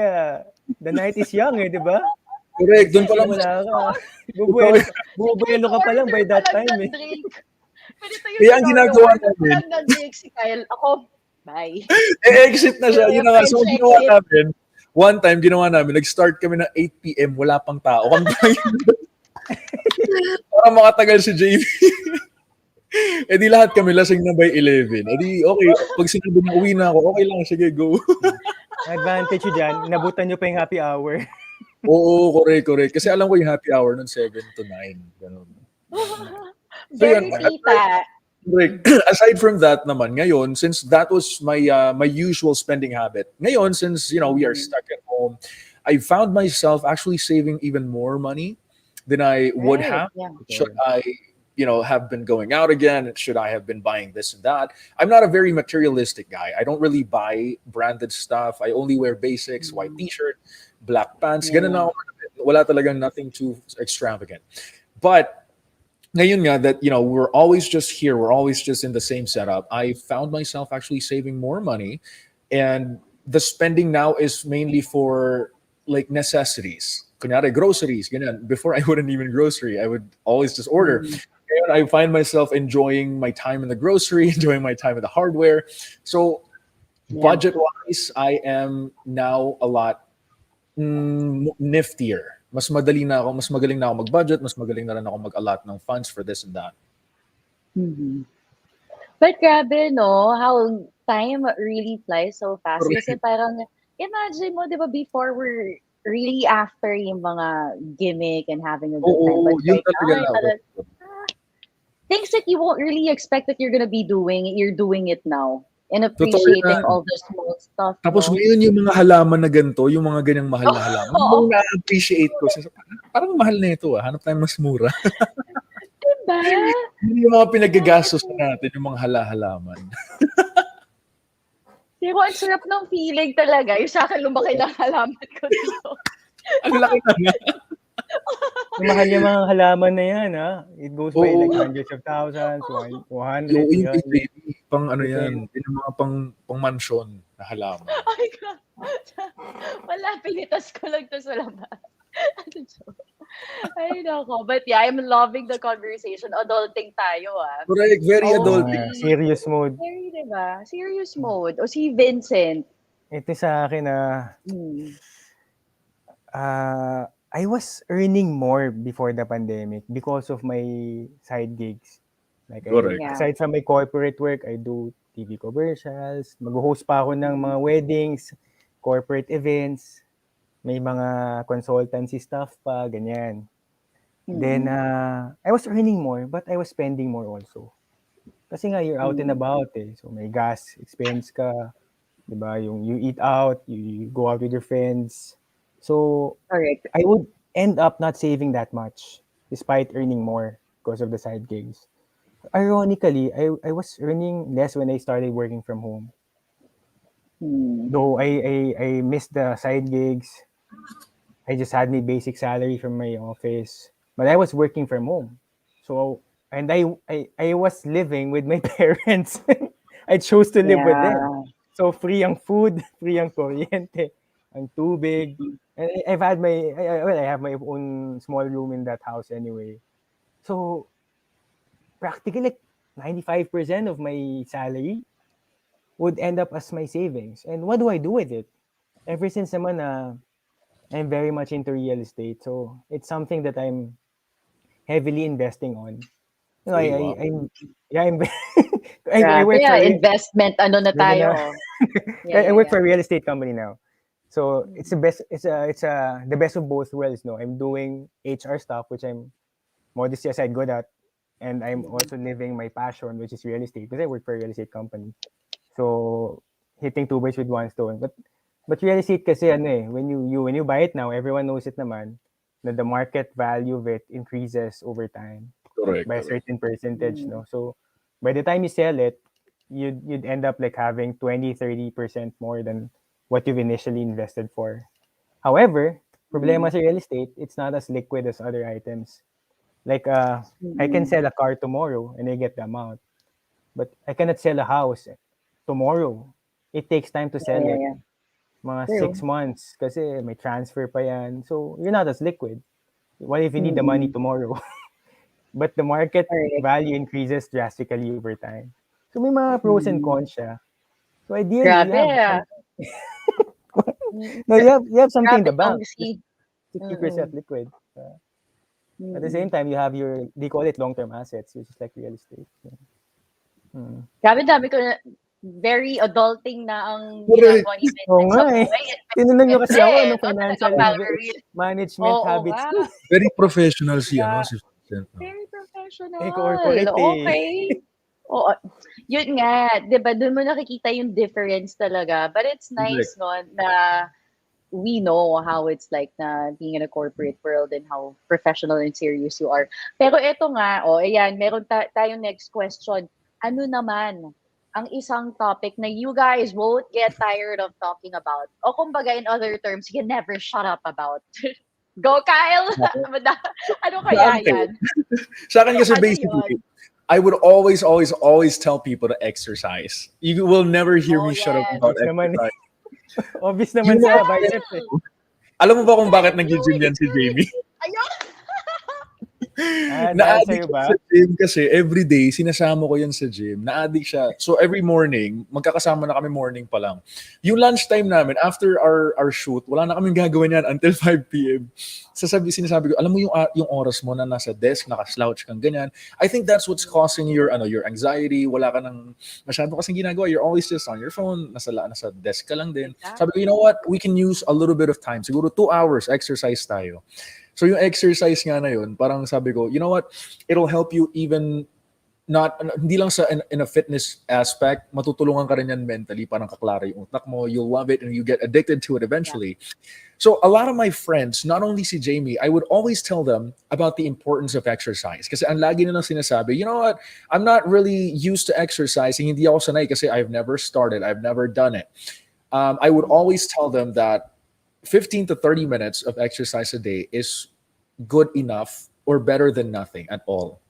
the night is young eh, di ba? Correct. Doon pa lang. Simula ka. Ikaw, Bubuelo ka pa lang by that time eh. Drink. Ganito yung Kaya ang ginagawa order pa namin, lang ng drink si Kyle. Ako, bye. exit na siya. Yun na nga. So, Check ginawa it. namin, one time, nag-start kami ng 8 p.m. Wala pang tao. Kami para makatagal si JV. Eh di lahat kami lasing na by 11. Eh di, okay. Pag sinabi na uwi na ako, okay lang. Sige, go. Advantage yun dyan, inabutan nyo pa yung happy hour. Oo, correct. Kasi alam ko yung happy hour nun 7 to 9. Ganun. So, Very yun, tita. Correct. Aside from that naman, ngayon, since that was my usual spending habit, ngayon, since, we are stuck at home, I found myself actually saving even more money than I would Right. have. Yeah. Should I, have been going out again? Should I have been buying this and that? I'm not a very materialistic guy. I don't really buy branded stuff. I only wear basics, white t-shirt, black pants. Ganun na ako. Wala talagang nothing too extravagant. But ngayon nga that, we're always just here, we're always just in the same setup, I found myself actually saving more money, and the spending now is mainly for like necessities. Kunyari, groceries, ganyan. Before I wouldn't even grocery, I would always just order. And I find myself enjoying my time in the grocery, enjoying my time in the hardware. So Yeah. budget-wise, I am now a lot niftier. Mas magaling na ako mag-budget, mas magaling na rin ako mag-allot ng funds for this and that. Mhm. But grabe, no? How time really flies so fast. Kasi parang, imagine mo, di ba, before we're really after yung mga gimmick and having a good time. Oo, But yun right now, talaga na. things that you won't really expect that you're gonna be doing, you're doing it now. and Totoo appreciating yan. all the small stuff, Tapos no? ngayon yung mga halaman na ganito, yung mga ganyang mahal na halaman, Oo, yung na-appreciate ko. Parang mahal na ito ah. Hanap tayong mas mura. diba? Yun yung mga pinagagastos natin, yung mga halaman. Pero ang sarap ng feeling talaga. Yung sa akin, lumaki lang halaman ko dito. Ang laki na nga. Mahal yung mga halaman na yan, ha? It goes by like Oo. hundreds of thousands, 100, Yung kay 300. JB, pang ano Depende. yan, yung mga pang mansion na halaman. Ay, wala, pinitas ko lang to sa labas. Ano joke? Ay, nako. But yeah, I'm loving the conversation. Adulting tayo, ah. Correct, very Oh, adulting. Serious mode. Very, diba? Serious mode. O si Vincent. Ito sa akin na Hmm. I was earning more before the pandemic because of my side gigs. Like Correct. Yeah. aside from my corporate work, I do TV commercials, mag-host pa ako ng mga weddings, corporate events, may mga consultancy stuff pa, ganyan. Then I was earning more but I was spending more also. Kasi nga you're out and about eh. So may gas expense ka, 'di ba? Yung you eat out, you go out with your friends. So Correct. I would end up not saving that much despite earning more because of the side gigs. Ironically, I was earning less when I started working from home. Though I missed the side gigs, I just had my basic salary from my office, but I was working from home. So and I was living with my parents. I chose to live with them. Yeah. So free ang food, free ang kuryente, ang tubig. And I've had I have my own small room in that house anyway. So practically like 95% of my salary would end up as my savings. And what do I do with it? Ever since naman I'm very much into real estate. So it's something that I'm heavily investing on. You know, Wow. I'm I work Grabe, for investment, ano na Yun na tayo. na. Yeah, I work yeah. for a real estate company now. So it's the best the best of both worlds, no. I'm doing HR stuff which I'm modestly aside good at, and I'm also living my passion which is real estate because I work for a real estate company. So hitting two birds with one stone. But real estate kasi ano eh, when you buy it now, everyone knows it naman na the market value of it increases over time Correct. by a correct. certain percentage, no. So by the time you sell it, you'd end up like having 20-30% more than what you've initially invested for. However, problema sa real estate, it's not as liquid as other items. Like I can sell a car tomorrow and I get the amount, but I cannot sell a house tomorrow. It takes time to sell Yeah, it. yeah. Mga True. 6 months kasi may transfer pa yan. So you're not as liquid. What if you need the money tomorrow? But the market Correct. value increases drastically over time. So may mga pros and cons siya. So ideally, Grabe, ah. no, you have something in the Grabe bank tong si... to keep yourself liquid. At the same time, you have they call it long-term assets, which is like real estate. Grabe, dami ko na... Very adulting na ang Correct. ginagawa ni Vincent Oo nga sa eh. buhay. Tinanong niyo kasi ako Eh, ng no, financial talaga, Valerie. management Oo habits nga. ko. Very professional si Yeah. si Vincent. no? Very professional. Eh, corporate eh. Okay. Oo. Yun nga, 'di ba? Doon mo nakikita yung difference talaga. But it's nice no na we know how it's like na being in a corporate world and how professional and serious you are. Pero eto nga, ayan, meron tayong next question. Ano naman ang isang topic na you guys won't get tired of talking about? O kumbaga in other terms, you can never shut up about. Go, Kyle! Ano kaya yan? Sa akin kasi Ano basically, yun? I would always tell people to exercise. You will never hear Oh, me shut up yes. about Obvious naman. exercise. Obvious naman You sa know- biceps eh. Alam mo ba kung bakit nag-gym yan si Jamie? Ayun! Dahil Na-addict sa'yo ba? siya sa gym kasi every day, sinasama ko yan sa gym. Na-addict siya. So every morning, magkakasama na kami morning pa lang. Yung lunchtime namin, after our shoot, wala na kaming gagawin yan until 5 p.m. Sinasabi ko, alam mo yung oras mo na nasa desk, nakaslouch kang ganyan. I think that's what's causing your anxiety. Wala ka nang masyado kasing ginagawa. You're always just on your phone. Nasa desk ka lang din. Sabi ko, you know what? We can use a little bit of time. Siguro 2 hours exercise tayo. So yung exercise nga na yun, parang sabi ko, you know what? It'll help you even hindi lang sa in a fitness aspect, matutulungan ka rin yan mentally, parang kaklara yung utak mo, you'll love it and you get addicted to it eventually. So a lot of my friends, not only si Jamie, I would always tell them about the importance of exercise. Kasi ang lagi nilang sinasabi, you know what, I'm not really used to exercising, hindi ako sanay kasi I've never started, I've never done it. I would always tell them that 15 to 30 minutes of exercise a day is good enough or better than nothing at all.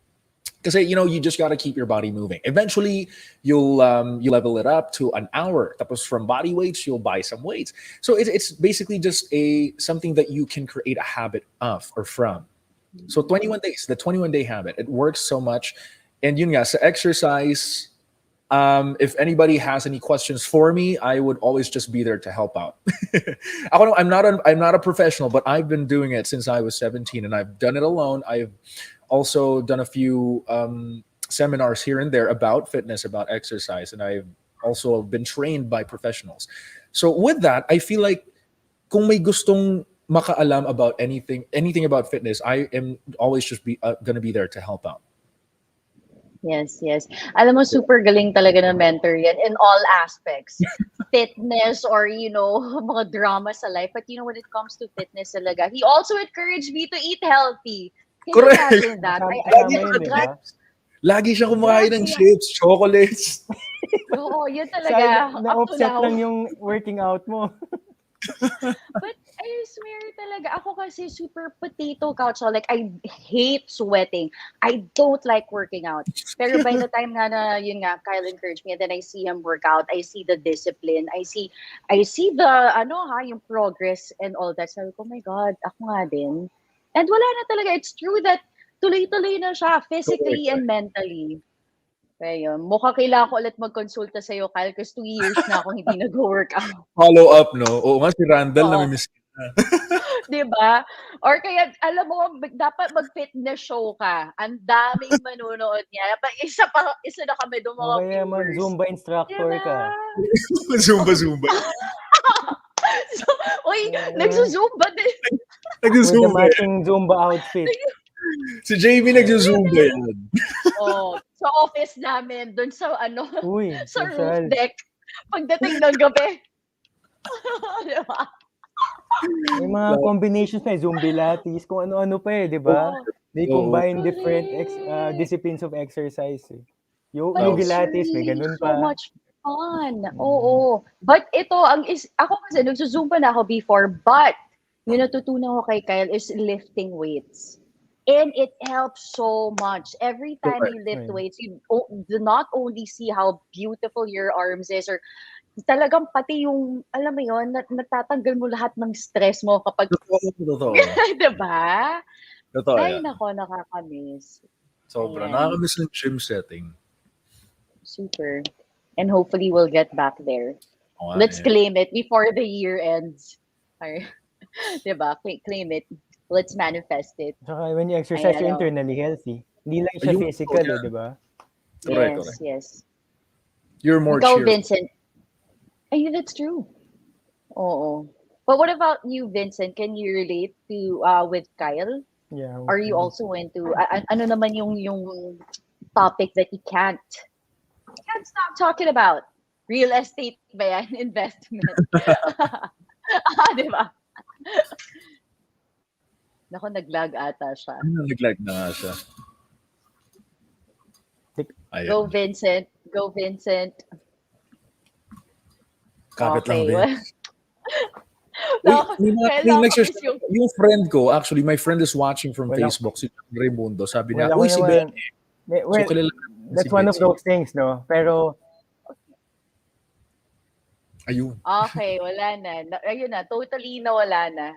Because you just got to keep your body moving. Eventually, you'll level it up to an hour. Tapos from body weights, you'll buy some weights. So it's basically just something that you can create a habit of or from. So 21 days, the 21-day habit, it works so much. And yun nga, sa exercise, if anybody has any questions for me, I would always just be there to help out. I'm not a professional, but I've been doing it since I was 17, and I've done it alone. I've also done a few seminars here and there about fitness, about exercise, and I've also been trained by professionals. So with that, I feel like kung may gustong makaalam about anything about fitness, I am always just gonna be there to help out. Yes, yes. Alam mo, super galing talaga ng mentor yan in all aspects. Fitness or, mga drama sa life. But when it comes to fitness talaga, he also encouraged me to eat healthy. Can you Correct. imagine that? Lagi siya kumakain ng chips, chocolates. Oo, yun talaga. Up to Na-offset now. lang yung working out mo. But I swear talaga, ako kasi super potato couch. Like, I hate sweating. I don't like working out. Pero by the time na yun nga, Kyle encouraged me, and then I see him work out, I see the discipline, I see the, yung progress and all that. Sabi ko, oh my God, ako nga din. And wala na talaga. It's true that tuloy-tuloy na siya, physically and mentally. Kaya yun, mukha kailangan ko ulit magkonsulta sa'yo, Kyle, kasi 2 years na akong hindi nag-workout. Follow up, no? Oo nga, si Randall Oo. namimiss ka na. Diba? Or kaya, alam mo, dapat mag-fitness show ka. Ang daming manunood niya. Isa na kami doon mga O kaya viewers. mag-Zumba instructor ka. Zumba. So, uy, nagsusumba din. With the Nagsusumba. matching Zumba outfit. Si Jamie nagsusumba yan. Oh, sa office namin, doon sa Uy, sa roof social. deck. Pagdating ng gabi. Diba? May mga combinations na, Zumbilates, kung ano-ano pa di ba? They combine different disciplines of exercise. But Yogi it's Lattes, may really ganun so pa. much fun. Oo. But ito, ako kasi nagsusumba na ako before, but yung natutunan ko kay Kyle is lifting weights. And it helps so much. Every time you lift weights, you do not only see how beautiful your arms is, or talagang pati yung, alam mo yun, natatanggal mo lahat ng stress mo kapag, Totoo. diba? Totoo Ay, yan. nako, nakakamiss. Sobra. Ayan. Nakakamiss ng gym setting. Super. And hopefully we'll get back there. Oo nga, Let's eh. claim it before the year ends. Or, diba? Claim it. Let's manifest it. Saka when you exercise, you're Ayan, internally healthy. Hindi lang siya Ayun, physical, yeah. di ba? Correct, Yes, correct. yes. You're more Ikaw, cheerful. Vincent. Ay, that's true. Oo. But what about you, Vincent? Can you relate to with Kyle? Yeah. Are you also into ano naman yung topic that you can't stop talking about? Real estate ba yan? Investment. Di ba? Naku, nag-lag ata siya. Nag-like na nga siya. Ayan. Go, Vincent. Go, Vincent. Kapit lang Okay. din. No, Yung kailangan ko yung friend ko, actually, my friend is watching from Wala- Facebook, si Raimundo. Sabi niya, Wala uy, ko si naman. Ben. Well, So, kilala that's si one of Betsy. those things, no? Pero, Ayun. Okay, wala na. Ayun na, totally nawala na.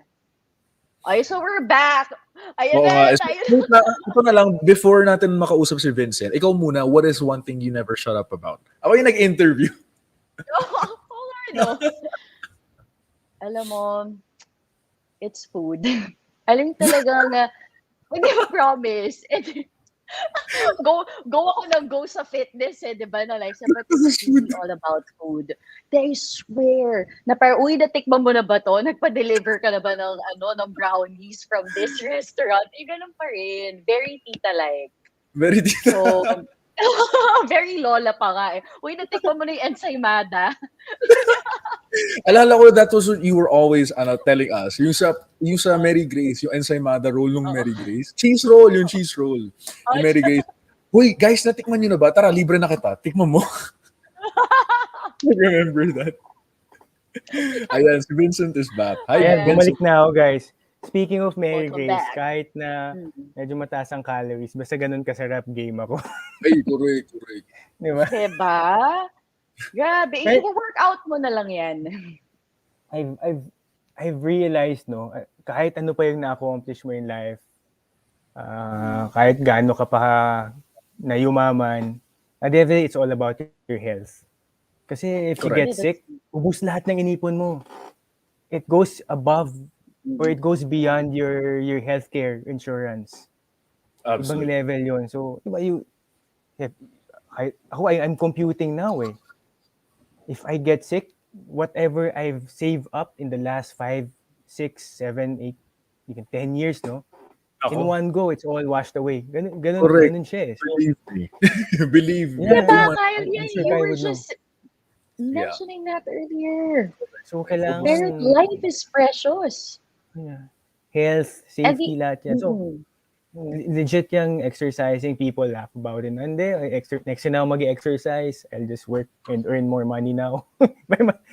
Ay, so we're back. Ayun Oo nga. na, So, tayo. ito na lang, before natin makausap si Vincent, ikaw muna, what is one thing you never shut up about? Ako yung nag-interview. Oo nga, no? Alam mo, it's food. Alam talaga nga, hindi mo promise. go ako ng go sa fitness di ba na like but it's really all about food. They swear na parang uy natikman mo na ba to? Nagpa-deliver ka na ba ng brownies from this restaurant? Ganun pa rin. Very tita-like. Very So, Very lola pa nga eh. Uy, natikman mo na yung ensaymada. Alala ko that was what you were always telling us. Yung sa Mary Grace, yung ensaymada roll ng Oo. Mary Grace. Cheese roll, yung cheese roll. Oh, Yung Mary Grace. Uy, guys, natikman nyo na ba? Tara, libre na kita. Tikman mo. I remember that. Ayan, si Vincent is back. Hi, Ayan, Ayan. bumalik Vincent. na ako, guys. Speaking of Mary Welcome Grace, back. kahit na Mm. medyo mataas ang calories, basta ganun kasarap game ako. Ay, correct. Di ba? Diba? Grabe, Right. i-workout mo na lang yan. I've realized, no, kahit ano pa yung na-accomplish mo in life, kahit gaano ka pa na yumaman, at the end of the day, it's all about your health. Kasi if you Correct. get sick, ubus lahat ng inipon mo. It goes above or it goes beyond your healthcare insurance. Ibang Absolutely. level yun. So, diba, I'm computing now eh. If I get sick, whatever I've saved up in the last 5, 6, 7, 8, even 10 years, no? In Ako, one go, it's all washed away. Ganun correct. siya eh. So, Believe me. Believe me. Yeah, Diba, yeah. Kyle? I'm Yeah, sure you Kyle were would know. just mentioning that earlier. So, Pero kailangan life is precious. yeah, health, And safety, lahat yan. So, legit yung exercising, people laugh about it. Hindi, next na ako mag-exercise, I'll just work and earn more money now.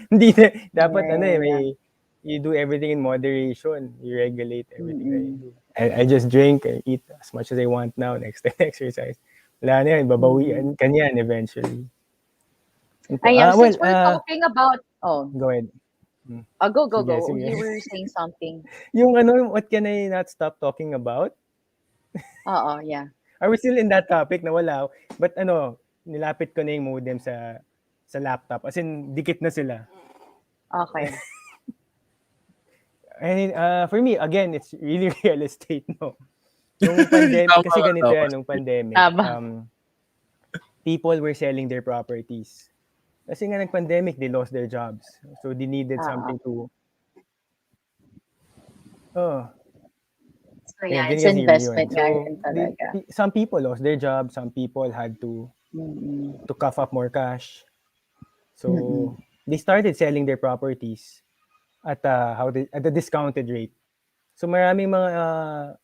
Hindi na, dapat you do everything in moderation. You regulate everything that you do. I just drink, I eat as much as I want now, next time exercise. Wala na yan, babawian ka niyan eventually. Ayan, Well, since we're talking about, go ahead. go. Sige, sige. You were saying something. Yung what can I not stop talking about? Oo, yeah. Are we still in that topic? Nawala ako. But nilapit ko na yung modem sa laptop. As in, dikit na sila. Okay. And for me, again, it's really real estate, no? Nung pandemic, kasi ganito yan, nung pandemic, Tama. people were selling their properties. Kasi nga nag-pandemic, they lost their jobs. So they needed something to... Oh, So yeah, ganyan it's kasi yun. investment So, nga rin talaga. some people lost their jobs, some people had to cough up more cash. So they started selling their properties at a discounted rate. So maraming mga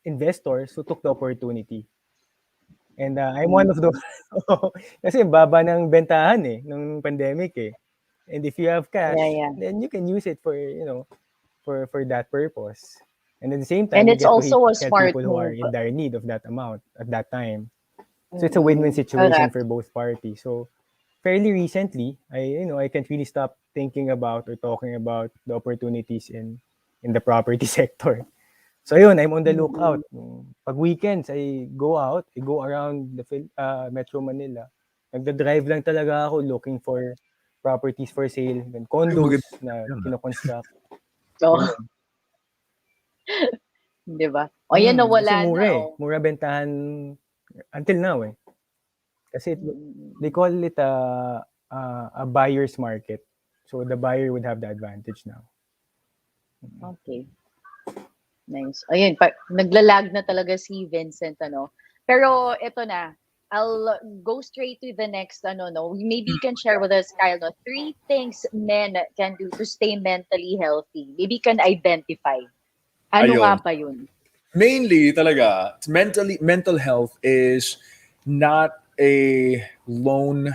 investors who took the opportunity. And I'm one of those. Kasi baba ng bentahan nung pandemic eh. And if you have cash, Yeah. then you can use it for for that purpose. And at the same time, And you it's get to also a help smart people who are move. in dire need of that amount at that time. So it's a win-win situation Correct. for both parties. So fairly recently, I can't really stop thinking about or talking about the opportunities in the property sector. So yun, I'm on the lookout. Pag weekends, I go out, I go around the Metro Manila. Nagda-drive lang talaga ako looking for properties for sale, and condos na kinoconstruct. So, Ganun. di ba? O yan, nawala Kasi mura na. eh. Mura bentahan until now eh. Kasi they call it a buyer's market. So the buyer would have the advantage now. Okay. Nice. Ayun, naglalag na talaga si Vincent, Pero ito na, I'll go straight to the next, Maybe you can share with us, Kyle, 3 things men can do to stay mentally healthy. Maybe you can identify. Ano Ayun. nga ba yun? Mainly, talaga, mental health is not a lone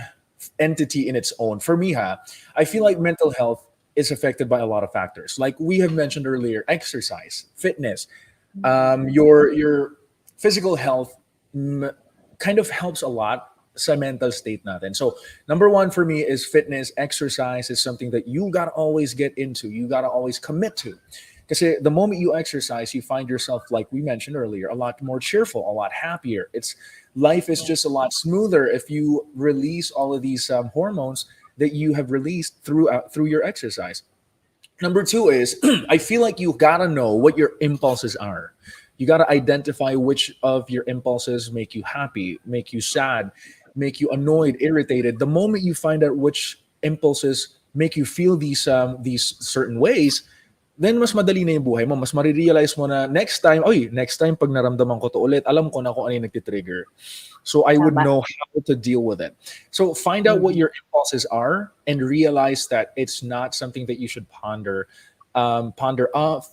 entity in its own. For me, I feel like mental health is affected by a lot of factors. Like we have mentioned earlier, exercise, fitness, your physical health kind of helps a lot sa mental state natin. So number 1 for me is fitness. Exercise is something that you gotta always get into. You gotta always commit to. Because the moment you exercise, you find yourself, like we mentioned earlier, a lot more cheerful, a lot happier. Life is just a lot smoother if you release all of these hormones that you have released through your exercise. Number 2 is I feel like you gotta know what your impulses are. You gotta identify which of your impulses make you happy, make you sad, make you annoyed, irritated. The moment you find out which impulses make you feel these certain ways, then mas madali na yung buhay mo. Mas marirealize mo na next time pag naramdaman ko to ulit, alam ko na kung ano yung nagtitrigger. So I would Tama. know how to deal with it. So find out what Mm. your impulses are and realize that it's not something that you should ponder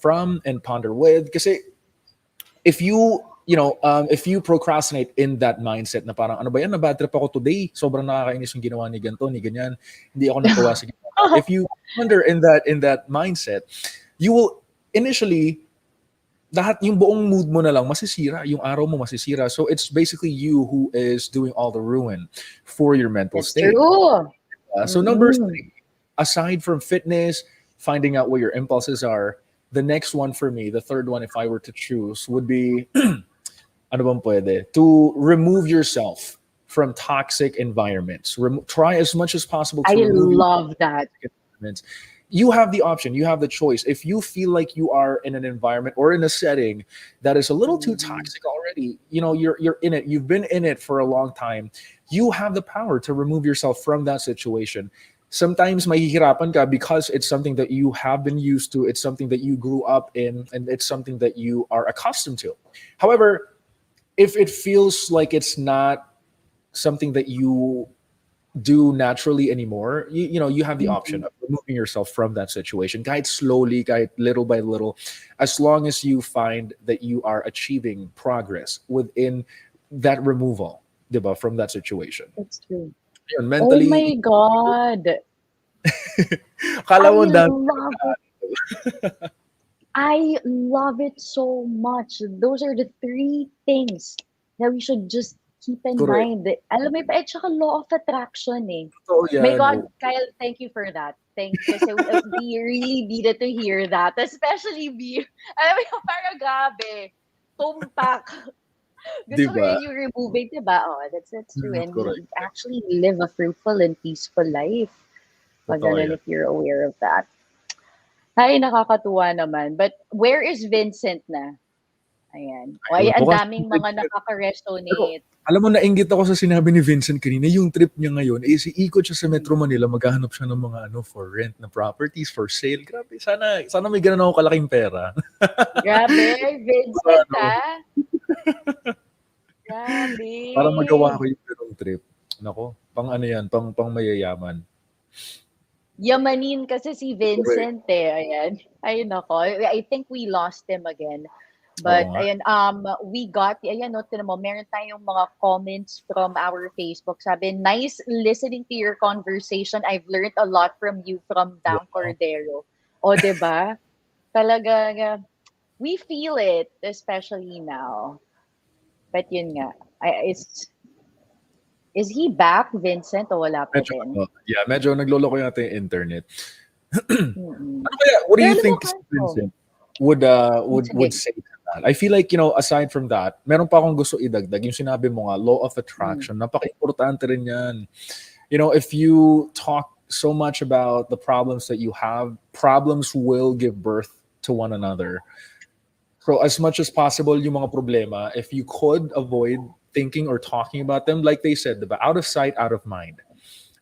from and ponder with. Kasi if if you procrastinate in that mindset na parang ano ba yan, na bad trip ako today, sobrang nakakainis yung ginawa ni ganito, ni ganyan, hindi ako natuwa sa ginawa. If you ponder in that mindset, you will initially lahat yung buong mood mo na lang masisira, yung araw mo masisira. So it's basically you who is doing all the ruin for your mental That's state. true. So number Mm. 3, aside from fitness, finding out what your impulses are, the next one for me, the third one if I were to choose, would be ano bang pwede? To remove yourself from toxic environments. Try as much as possible to I remove love that. environments. You have the option, you have the choice. If you feel like you are in an environment or in a setting that is a little too toxic already, you're in it, you've been in it for a long time, you have the power to remove yourself from that situation. Sometimes mahihirapan ka because it's something that you have been used to, it's something that you grew up in, and it's something that you are accustomed to. However, if it feels like it's not something that you do naturally anymore, you have the option of removing yourself from that situation. Guide slowly, guide little by little, as long as you find that you are achieving progress within that removal, diba, from that situation. That's true. Yun, Oh mentally, my God. kala I mo ang dami. love it. I love it so much. Those are the 3 things that we should just keep in Correct. mind. Alam mo, at saka law of attraction eh. Totoo My yan, God, oh. Kyle, thank you for that. Thank you. Kasi we really needed to hear that. Especially me. Alam mo yung parang grabe. Tumpak. Gusto ko Diba? yun yung removing, diba? Oh, that's true. And Correct. we actually live a fruitful and peaceful life. Pag Totoo ganun, yan. if you're aware of that. Ay, nakakatuwa naman. But where is Vincent na? Ayan. O, ay, Ayun, ang bukas daming mga nakaka-resonate. Alam mo, nainggit ako sa sinabi ni Vincent kanina, yung trip niya ngayon, ikot siya sa Metro Manila, maghahanap siya ng mga for rent na properties, for sale. Grabe, sana may ganun ako kalaking pera. Grabe, Vincent, Ano? ah. Grabe. Para magawa ko yung ganung trip. Nako, pang ano yan, pang mayayaman. Yamanin kasi si Vincent eh. Ayan. Ay, nako. I think we lost him again. But, Oo nga. ayan, we got, ayan, no, tinan mo, meron tayong mga comments from our Facebook. Sabi, nice listening to your conversation. I've learned a lot from you from Dan Wow. Cordero. O, diba? Talaga, we feel it, especially now. But yun nga, is he back, Vincent, o wala pa Medyo, din? medyo nagloloko yata yung internet. Mm-mm. Ano kaya, what do you Pero think alam mo, si Vincent would Sige. say to that? I feel like, aside from that, meron pa akong gusto idagdag. Yung sinabi mo nga, law of attraction. Napaka-importante rin yan. If you talk so much about the problems that you have, problems will give birth to one another. So as much as possible, yung mga problema, if you could avoid thinking or talking about them, like they said, diba? Out of sight, out of mind.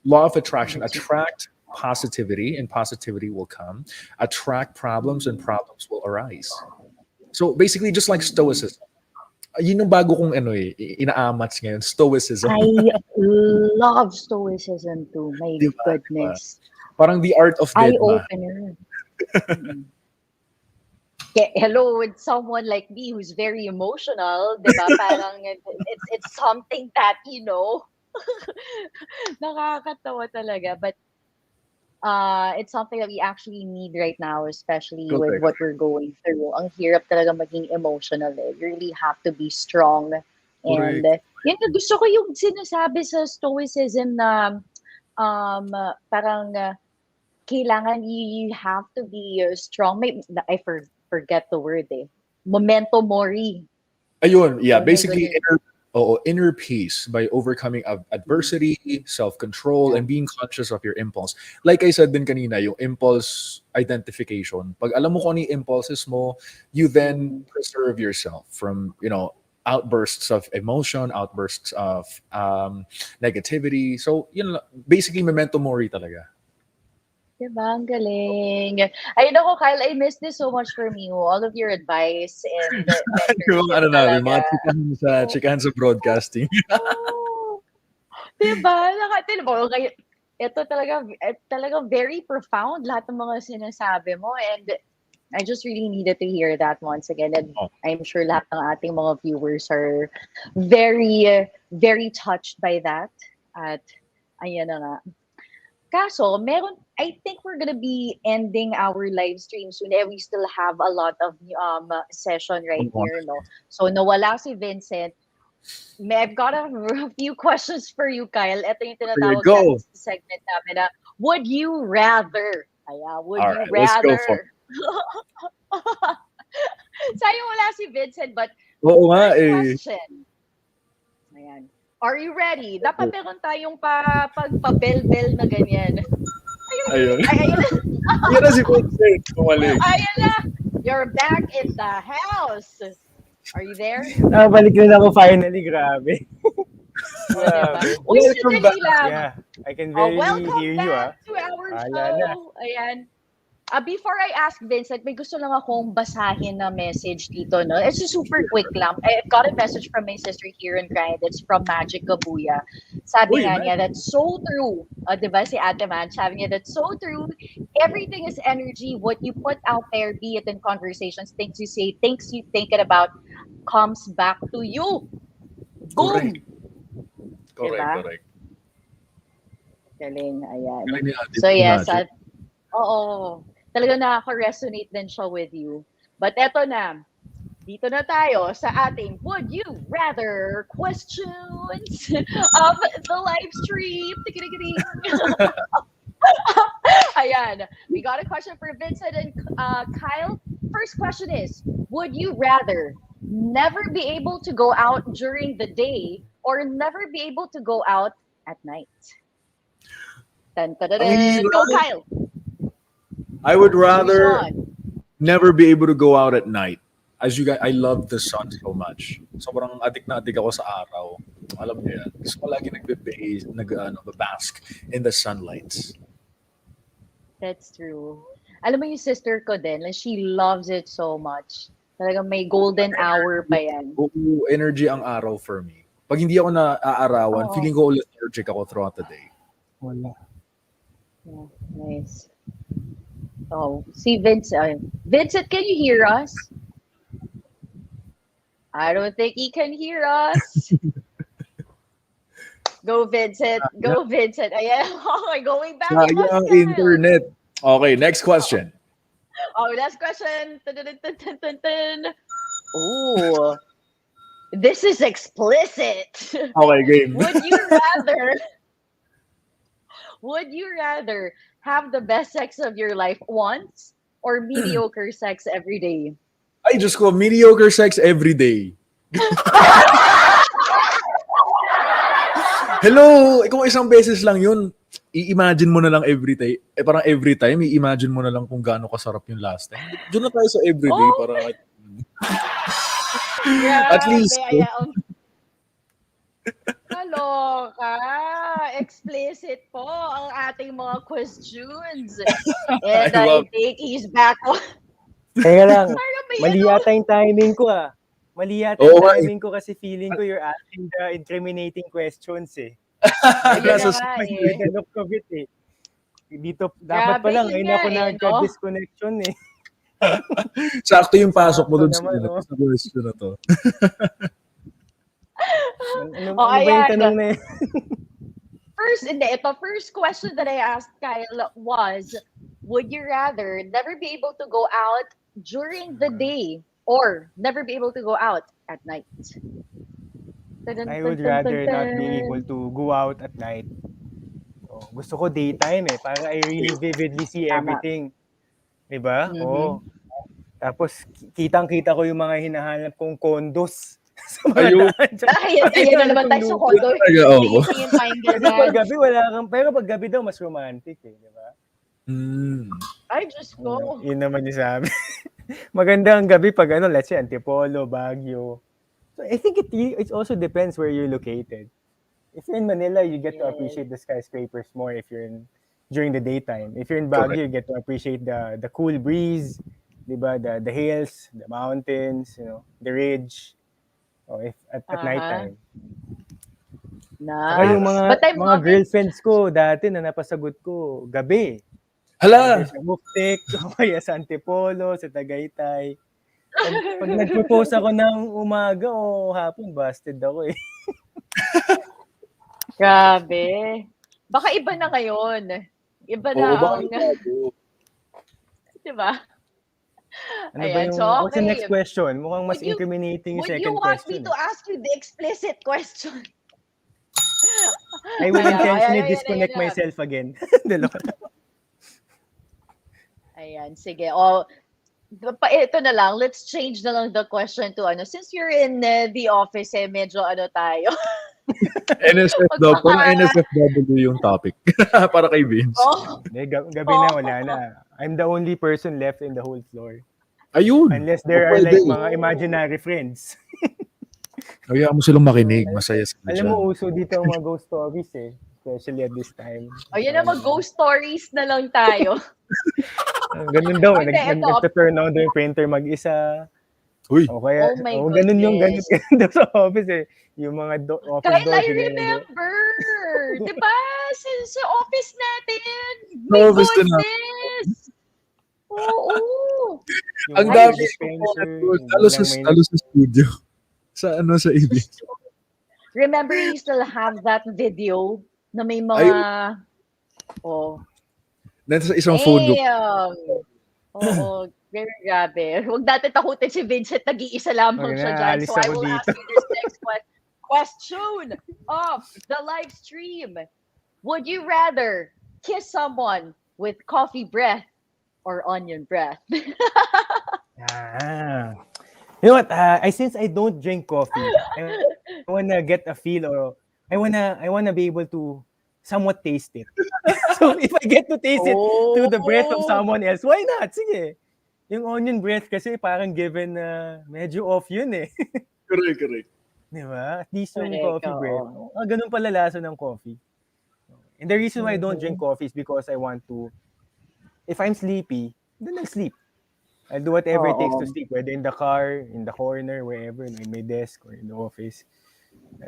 Law of attraction, attract positivity and positivity will come. Attract problems and problems will arise. So basically, just like stoicism. Yun yung bago kong inaamats ngayon, stoicism. I love stoicism too. My Diba? goodness. Parang the art of deadma. Eye-opener. Mm-mm. Hello, with someone like me who's very emotional, diba? Parang it's something that, nakakatawa talaga. But it's something that we actually need right now, especially with Correct. what we're going through. Ang hirap talaga maging emotional eh. You really have to be strong. And Correct. yun, gusto ko yung sinasabi sa stoicism na parang kailangan you have to be strong. I forget the word eh. Memento mori. Ayun, yeah, Oh my basically goodness. inner peace by overcoming adversity, self-control, and being conscious of your impulse. Like I said din kanina, yung impulse identification. Pag alam mo kung ano yung impulses mo, you then preserve yourself from, outbursts of emotion, outbursts of negativity. So, basically memento mori talaga. Diba? Ang galing. Ay, nako, Kyle, I miss this so much from you. All of your advice and Yung mentorship ano namin, talaga. mga chikahan sa broadcasting. Oh, diba? Diba? Ito talaga, talaga very profound lahat ng mga sinasabi mo. And I just really needed to hear that once again. And Oh, I'm sure lahat ng ating mga viewers are very, very touched by that. At ayan na nga. Kaso, I think we're gonna be ending our live stream soon. We still have a lot of session right here, no? So, nawala si Vincent. I've got a few questions for you, Kyle. Ito yung tinatawag go. natin sa segment namin na, would you rather? Would all you right, let's go for rather? Sayang wala si Vincent, but Oo nga first eh. question. Ayan. Are you ready? Dapat meron tayong pagpa-bell-bell na ganyan. Ayun. Ayun na. Yan na si Vincent. Bumalik. Ayun na. You're back in the house. Are you there? Balik na ako finally, grabe. Diba? Grabe. Uy, Welcome sandali lang. Yeah, I can barely Welcome hear you, back to our Wala show. na. Ayan. Before I ask Vincent, may gusto lang akong basahin na message dito, no? It's just super quick lang. I've got a message from my sister here in Grind. It's from Magic Kabuya. Sabi Uy, nga nice. niya, that's so true. Diba si Ate Man? Sabi niya, that's so true. Everything is energy. What you put out there, be it in conversations, things you say, things you thinking about, comes back to you. Boom! Diba? Correct. Galing, ayan. Galing ni Ate So yes, Magic. oo. Talaga nakaka-resonate din siya with you. But eto na, dito na tayo sa ating Would You Rather questions of the live stream. Tikiri-kiri. Ayan. We got a question for Vincent and Kyle. First question is, would you rather never be able to go out during the day or never be able to go out at night? Dun, dun, dun, Ang dun. Go, hirap. Kyle. I would rather Which one? never be able to go out at night. As you guys, I love the sun so much. Sobrang adik na adik ako sa araw. Alam niyo yan. Gusto ko lagi bask in the sunlight. That's true. Alam mo yung sister ko din, like, she loves it so much. Talagang may golden hour pa yan. Oo, energy ang araw for me. Pag hindi ako naaarawan, Oo. feeling ko lethargic ako throughout the day. Wala. Yeah, nice. Oh, see Vincent. Vincent, can you hear us? I don't think he can hear us. Go, Vincent. Go, Vincent. Ayan. Okay, going back. Sayang ang internet. Okay, next question. Oh, last question. Dun, dun, dun, dun, dun, dun. Oh, this is explicit. Okay, game. Would you rather have the best sex of your life once or mediocre sex every day? Ay, Diyos ko, mediocre sex every day. Hello! Kung isang beses lang yun, i-imagine mo na lang every time. Parang every time, i-imagine mo na lang kung gaano kasarap yung last time. Doon na tayo sa everyday para at least. Kaloka. Explicit po ang ating mga questions. And I think he's back on. Teka lang, Parang may mali ano. yata yung timing ko Mali yata Oo yung nga eh. timing ko kasi feeling ko you're asking the incriminating questions eh. Ayun na Nasa nga eh. Develop ko bit eh. Dito, dapat Grabe, pa lang, yun ngayon nga ako eh, nagka-disconnection eh. Sakto yung pasok mo dun Sakto naman, sa question na to. Ano Oh, ba yung ayan. tanong na yun? First question that I asked Kyle was, would you rather never be able to go out during the day or never be able to go out at night? I would rather not be able to go out at night. Oh, gusto ko daytime eh. Para I really vividly see Tama. everything. Diba? Mhm. Oo. Tapos, kitang-kita ko yung mga hinahanap kong condos. Sa mga Ayun. daan. Ayan na naman tayo sa condo. Talaga, oo. Tingin tayong Kasi ganyan. pag gabi, wala kang... Pero pag gabi daw, mas romantic eh. Diba? Ay, Diyos ko. Yun naman yung sabi. Maganda ang gabi pag let's say, Antipolo, Baguio. So I think it also depends where you're located. If you're in Manila, you get to appreciate the skyscrapers more. If you're in during the daytime. If you're in Correct. Baguio, you get to appreciate the cool breeze, di ba? The hills, the mountains, the ridge. O if at Uh-huh. nighttime. Saka Nice. yung But I'm mga loving girlfriends ko dati na napasagot ko gabi. Hala! Either sa Muktik o kaya sa Antipolo, sa Tagaytay. Pag nag-propose ako ng umaga o hapon, busted ako eh. Grabe. Baka iba na ngayon. Iba na Oo, baka ang, bago. di ba? Ano ba Ayan, yung, so what's the next okay. question? Mukhang mas Would you incriminating yung would you second want me question. to ask you the explicit question? I will Ayan, intentionally ayan, ayan, disconnect ayan na. myself again. Dalawa. Ayan, sige. O, ito na lang. Let's change na lang the question to since you're in the office, medyo tayo. NSF daw. Magpaka... Parang NSFW yung topic. Para kay Vince. Oh, Hindi, gabi na, wala na. I'm the only person left in the whole floor. Ayun. Unless there O, are like pwede. mga imaginary friends. Hayaan mo silang makinig. Masaya sila Alam mo, dyan. uso dito ang mga ghost stories eh. Especially at this time. ayun na, mag-ghost stories na lang tayo. Ganun daw. Hindi, ito. Nag-turn on yung printer mag-isa. Uy. O kaya, Oh my ganun yung ganun, goodness. ganun daw sa office eh. Yung mga office Kyle, doors. I ganun, remember. Di ba? Sa office natin. Sa My office din na. goodness. Oo. yung Ang mga dami dispenser, talo biglang sa studio. Sa ABS. Remember, you still have that video na may mga... Oh. Nasa isang phone book. Damn. Oo. Very grabe. Huwag natin takutin si Vincent. Nag-iisa lamang Okay siya na, dyan. alis So I ako will dito. ask you this next question of the live stream. Would you rather kiss someone with coffee breath or onion breath? Ah. You know what? Since I don't drink coffee, I wanna get a feel or I wanna be able to somewhat taste it. So if I get to taste it through the breath of someone else, why not? Sige. Yung onion breath kasi parang given na medyo off yun eh. Correct. Di ba? At least yung Correct, coffee oo. breath. Ganun pala lasa ng coffee. And the reason why I don't drink coffee is because I want to, if I'm sleepy, then I'll sleep. I'll do whatever it takes to sleep, whether in the car, in the corner, wherever, in my desk or in the office.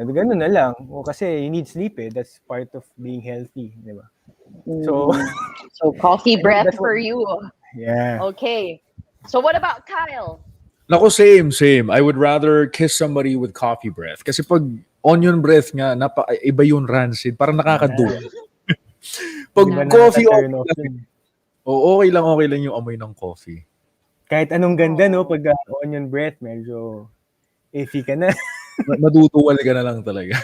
And ganun na lang. O kasi you need sleep eh. That's part of being healthy, di ba? So, So coffee breath That's for what- you. yeah. Okay. So what about Kyle? Nako, same. I would rather kiss somebody with coffee breath. Kasi pag onion breath nga, iba yung rancid. Parang nakakaduwa. Pag Di ba coffee, nakaka-turn okay off lang. yun? Okay lang yung amoy ng coffee. Kahit anong ganda, no? Pag onion breath, medyo iffy ka na. Maduduwal ka na lang talaga.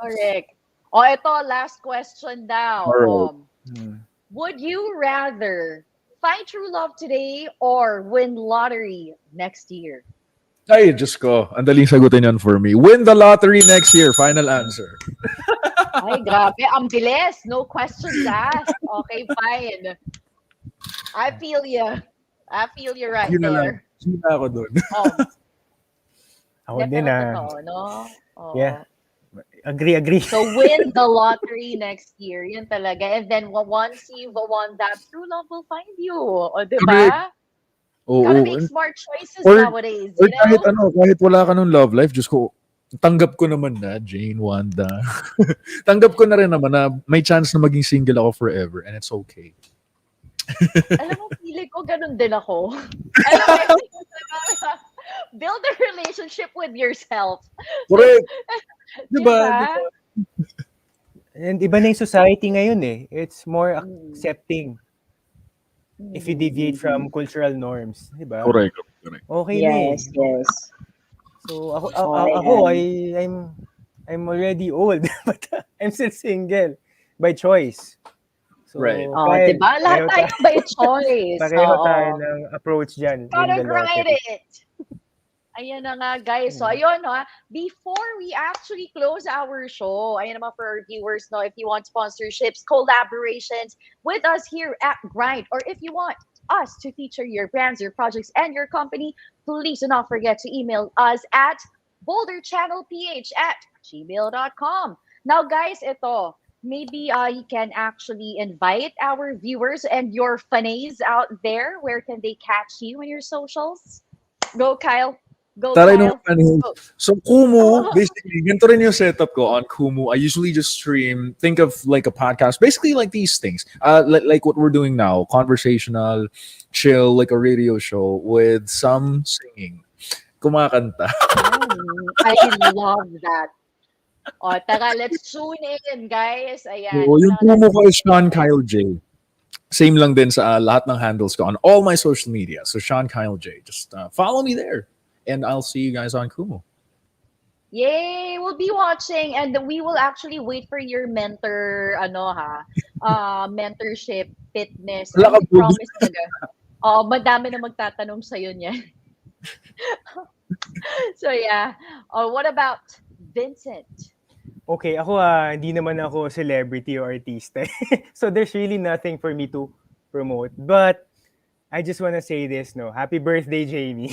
Correct. O ito, last question daw. Alright. Would you rather find true love today or win lottery next year? Ay, Diyos ko. Ang daling sagutin yan for me. Win the lottery next year. Final answer. Ay, grabe. Ang bilis. No questions asked. Okay, fine. I feel you. I feel you right Yun na lang. there. Yun na ako dun. Oh, Ako din totoo, no? Oo. Yeah. Agree. So win the lottery next year. Yun talaga. And then once you've won that, true love will find you. O, di ba? Oo. Gotta make smart choices Or- nowadays. Or You know? kahit wala ka nung love life, Diyos ko, tanggap ko naman na, Jane, Wanda. Tanggap ko na rin naman na may chance na maging single ako forever and it's okay. Alam mo, feeling ko ganun din ako. Alam mo, build a relationship with yourself. Correct. Diba? Diba? And iba na yung society ngayon eh. It's more accepting if you deviate from cultural norms. Diba? Correct. Okay na eh. yes. So ako Oh, I'm already old but I'm still single by choice. So Right. Oh, kahit diba? Lahat pareho tayo by choice. pareho Oo. tayo ng approach dyan. Gotta in the grind lottery. it. Ayan na nga, guys. So, ayun, ha. Before we actually close our show, ayan naman for our viewers, no, if you want sponsorships, collaborations with us here at Grind, or if you want us to feature your brands, your projects, and your company, please do not forget to email us at boulderchannelph@gmail.com. Now, guys, ito, maybe he can actually invite our viewers and your fanays out there. Where can they catch you on your socials? Go, Kyle. Go, Taray nung Kyle. ano. Go. So Kumu, basically, ganito rin yung setup ko on Kumu. I usually just stream, think of like a podcast, basically like these things. Like what we're doing now, conversational, chill, like a radio show with some singing. Kumakanta. I love that. O, tara, let's tune in, guys. Ayan. So, yung Tara, Kumu let's ko is Sean Kyle J. Same lang din sa lahat ng handles ko on all my social media. So Sean Kyle J. Just follow me there. And I'll see you guys on Kumu. Yay! We'll be watching and we will actually wait for your mentorship, fitness. Wala ka, I Boogie. promise talaga. Madami na magtatanong sa'yo niyan. So yeah. What about Vincent? Okay, ako hindi naman ako celebrity or artista. So there's really nothing for me to promote. But I just want to say this, no. Happy birthday, Jamie.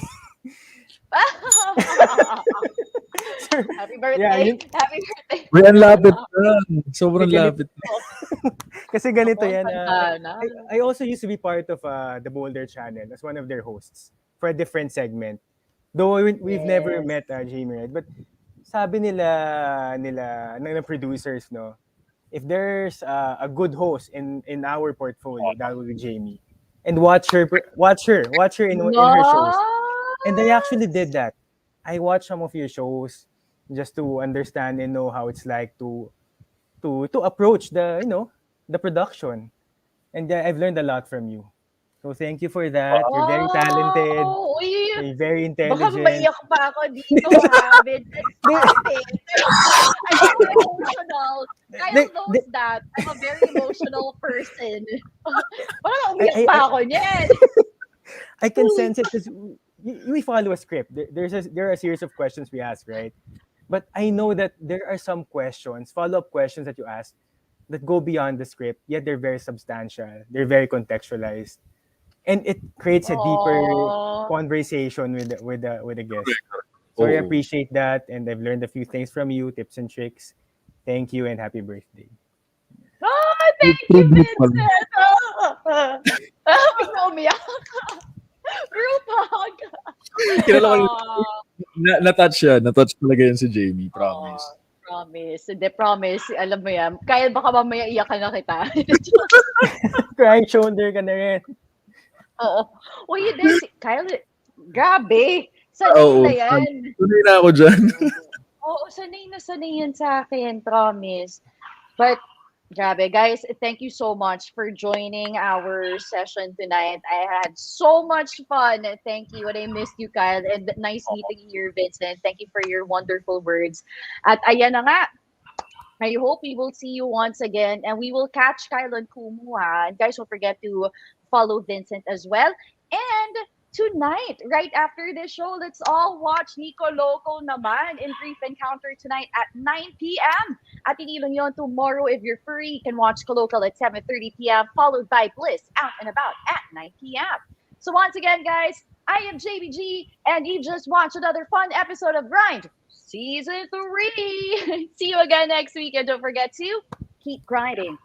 Happy birthday. Yeah, Happy birthday. Uy, ang lapit na. Sobrang lapit na. Kasi ganito Ako, yan. tanda na. I also used to be part of the Boulder channel as one of their hosts for a different segment. Though we've never Yes. met Jamie, right? But sabi ng producers, no, if there's a good host in our portfolio, that would be Jamie. And watch her in her shows. And I actually did that. I watched some of your shows just to understand and know how it's like to approach the production. And I've learned a lot from you. So thank you for that. You're very talented. Wow! Uy, You're very baka intelligent. maiyak pa ako dito, ha? Vincent. I'm emotional. Kyle knows that. I'm a very emotional person. Parang umiyak pa ako niyan. I can sense it because we follow a script. There are a series of questions we ask, right? But I know that there are some questions, follow-up questions that you ask that go beyond the script, yet they're very substantial. They're very contextualized. And it creates a deeper Aw. conversation with the guest. So I Oh. appreciate that, and I've learned a few things from you, tips and tricks. Thank you, and happy birthday. Thank you, Vincent. Bigla umiyak. Group hug. Kilala ko yun. Aw. Na-touch siya. Na-touch talaga yun si Jamie. Promise. Promise. Hindi, promise. Alam mo yan. Kyle, baka mamaya iyakan na kita. Crying shoulder ka na rin. Oo. Uy, hindi. Kyle, grabe. Sanay Oo. na yan. Tuloy na ako dyan. Oo, sanay na sanay yan sa akin. Promise. But, grabe. Guys, thank you so much for joining our session tonight. I had so much fun. Thank you. And I missed you, Kyle. And nice meeting you, Vincent. Thank you for your wonderful words. At ayan na nga. I hope we will see you once again. And we will catch Kyle and Kumu. And guys, don't forget to follow Vincent as well. And tonight, right after this show, let's all watch Nico Loco naman in Brief Encounter tonight at 9 p.m. At hindi lang yun, tomorrow, if you're free, you can watch Colloquial at 7:30 p.m., followed by Bliss Out and About at 9 p.m. So once again, guys, I am JBG, and you just watched another fun episode of Grind Season 3. See you again next week, and don't forget to keep grinding.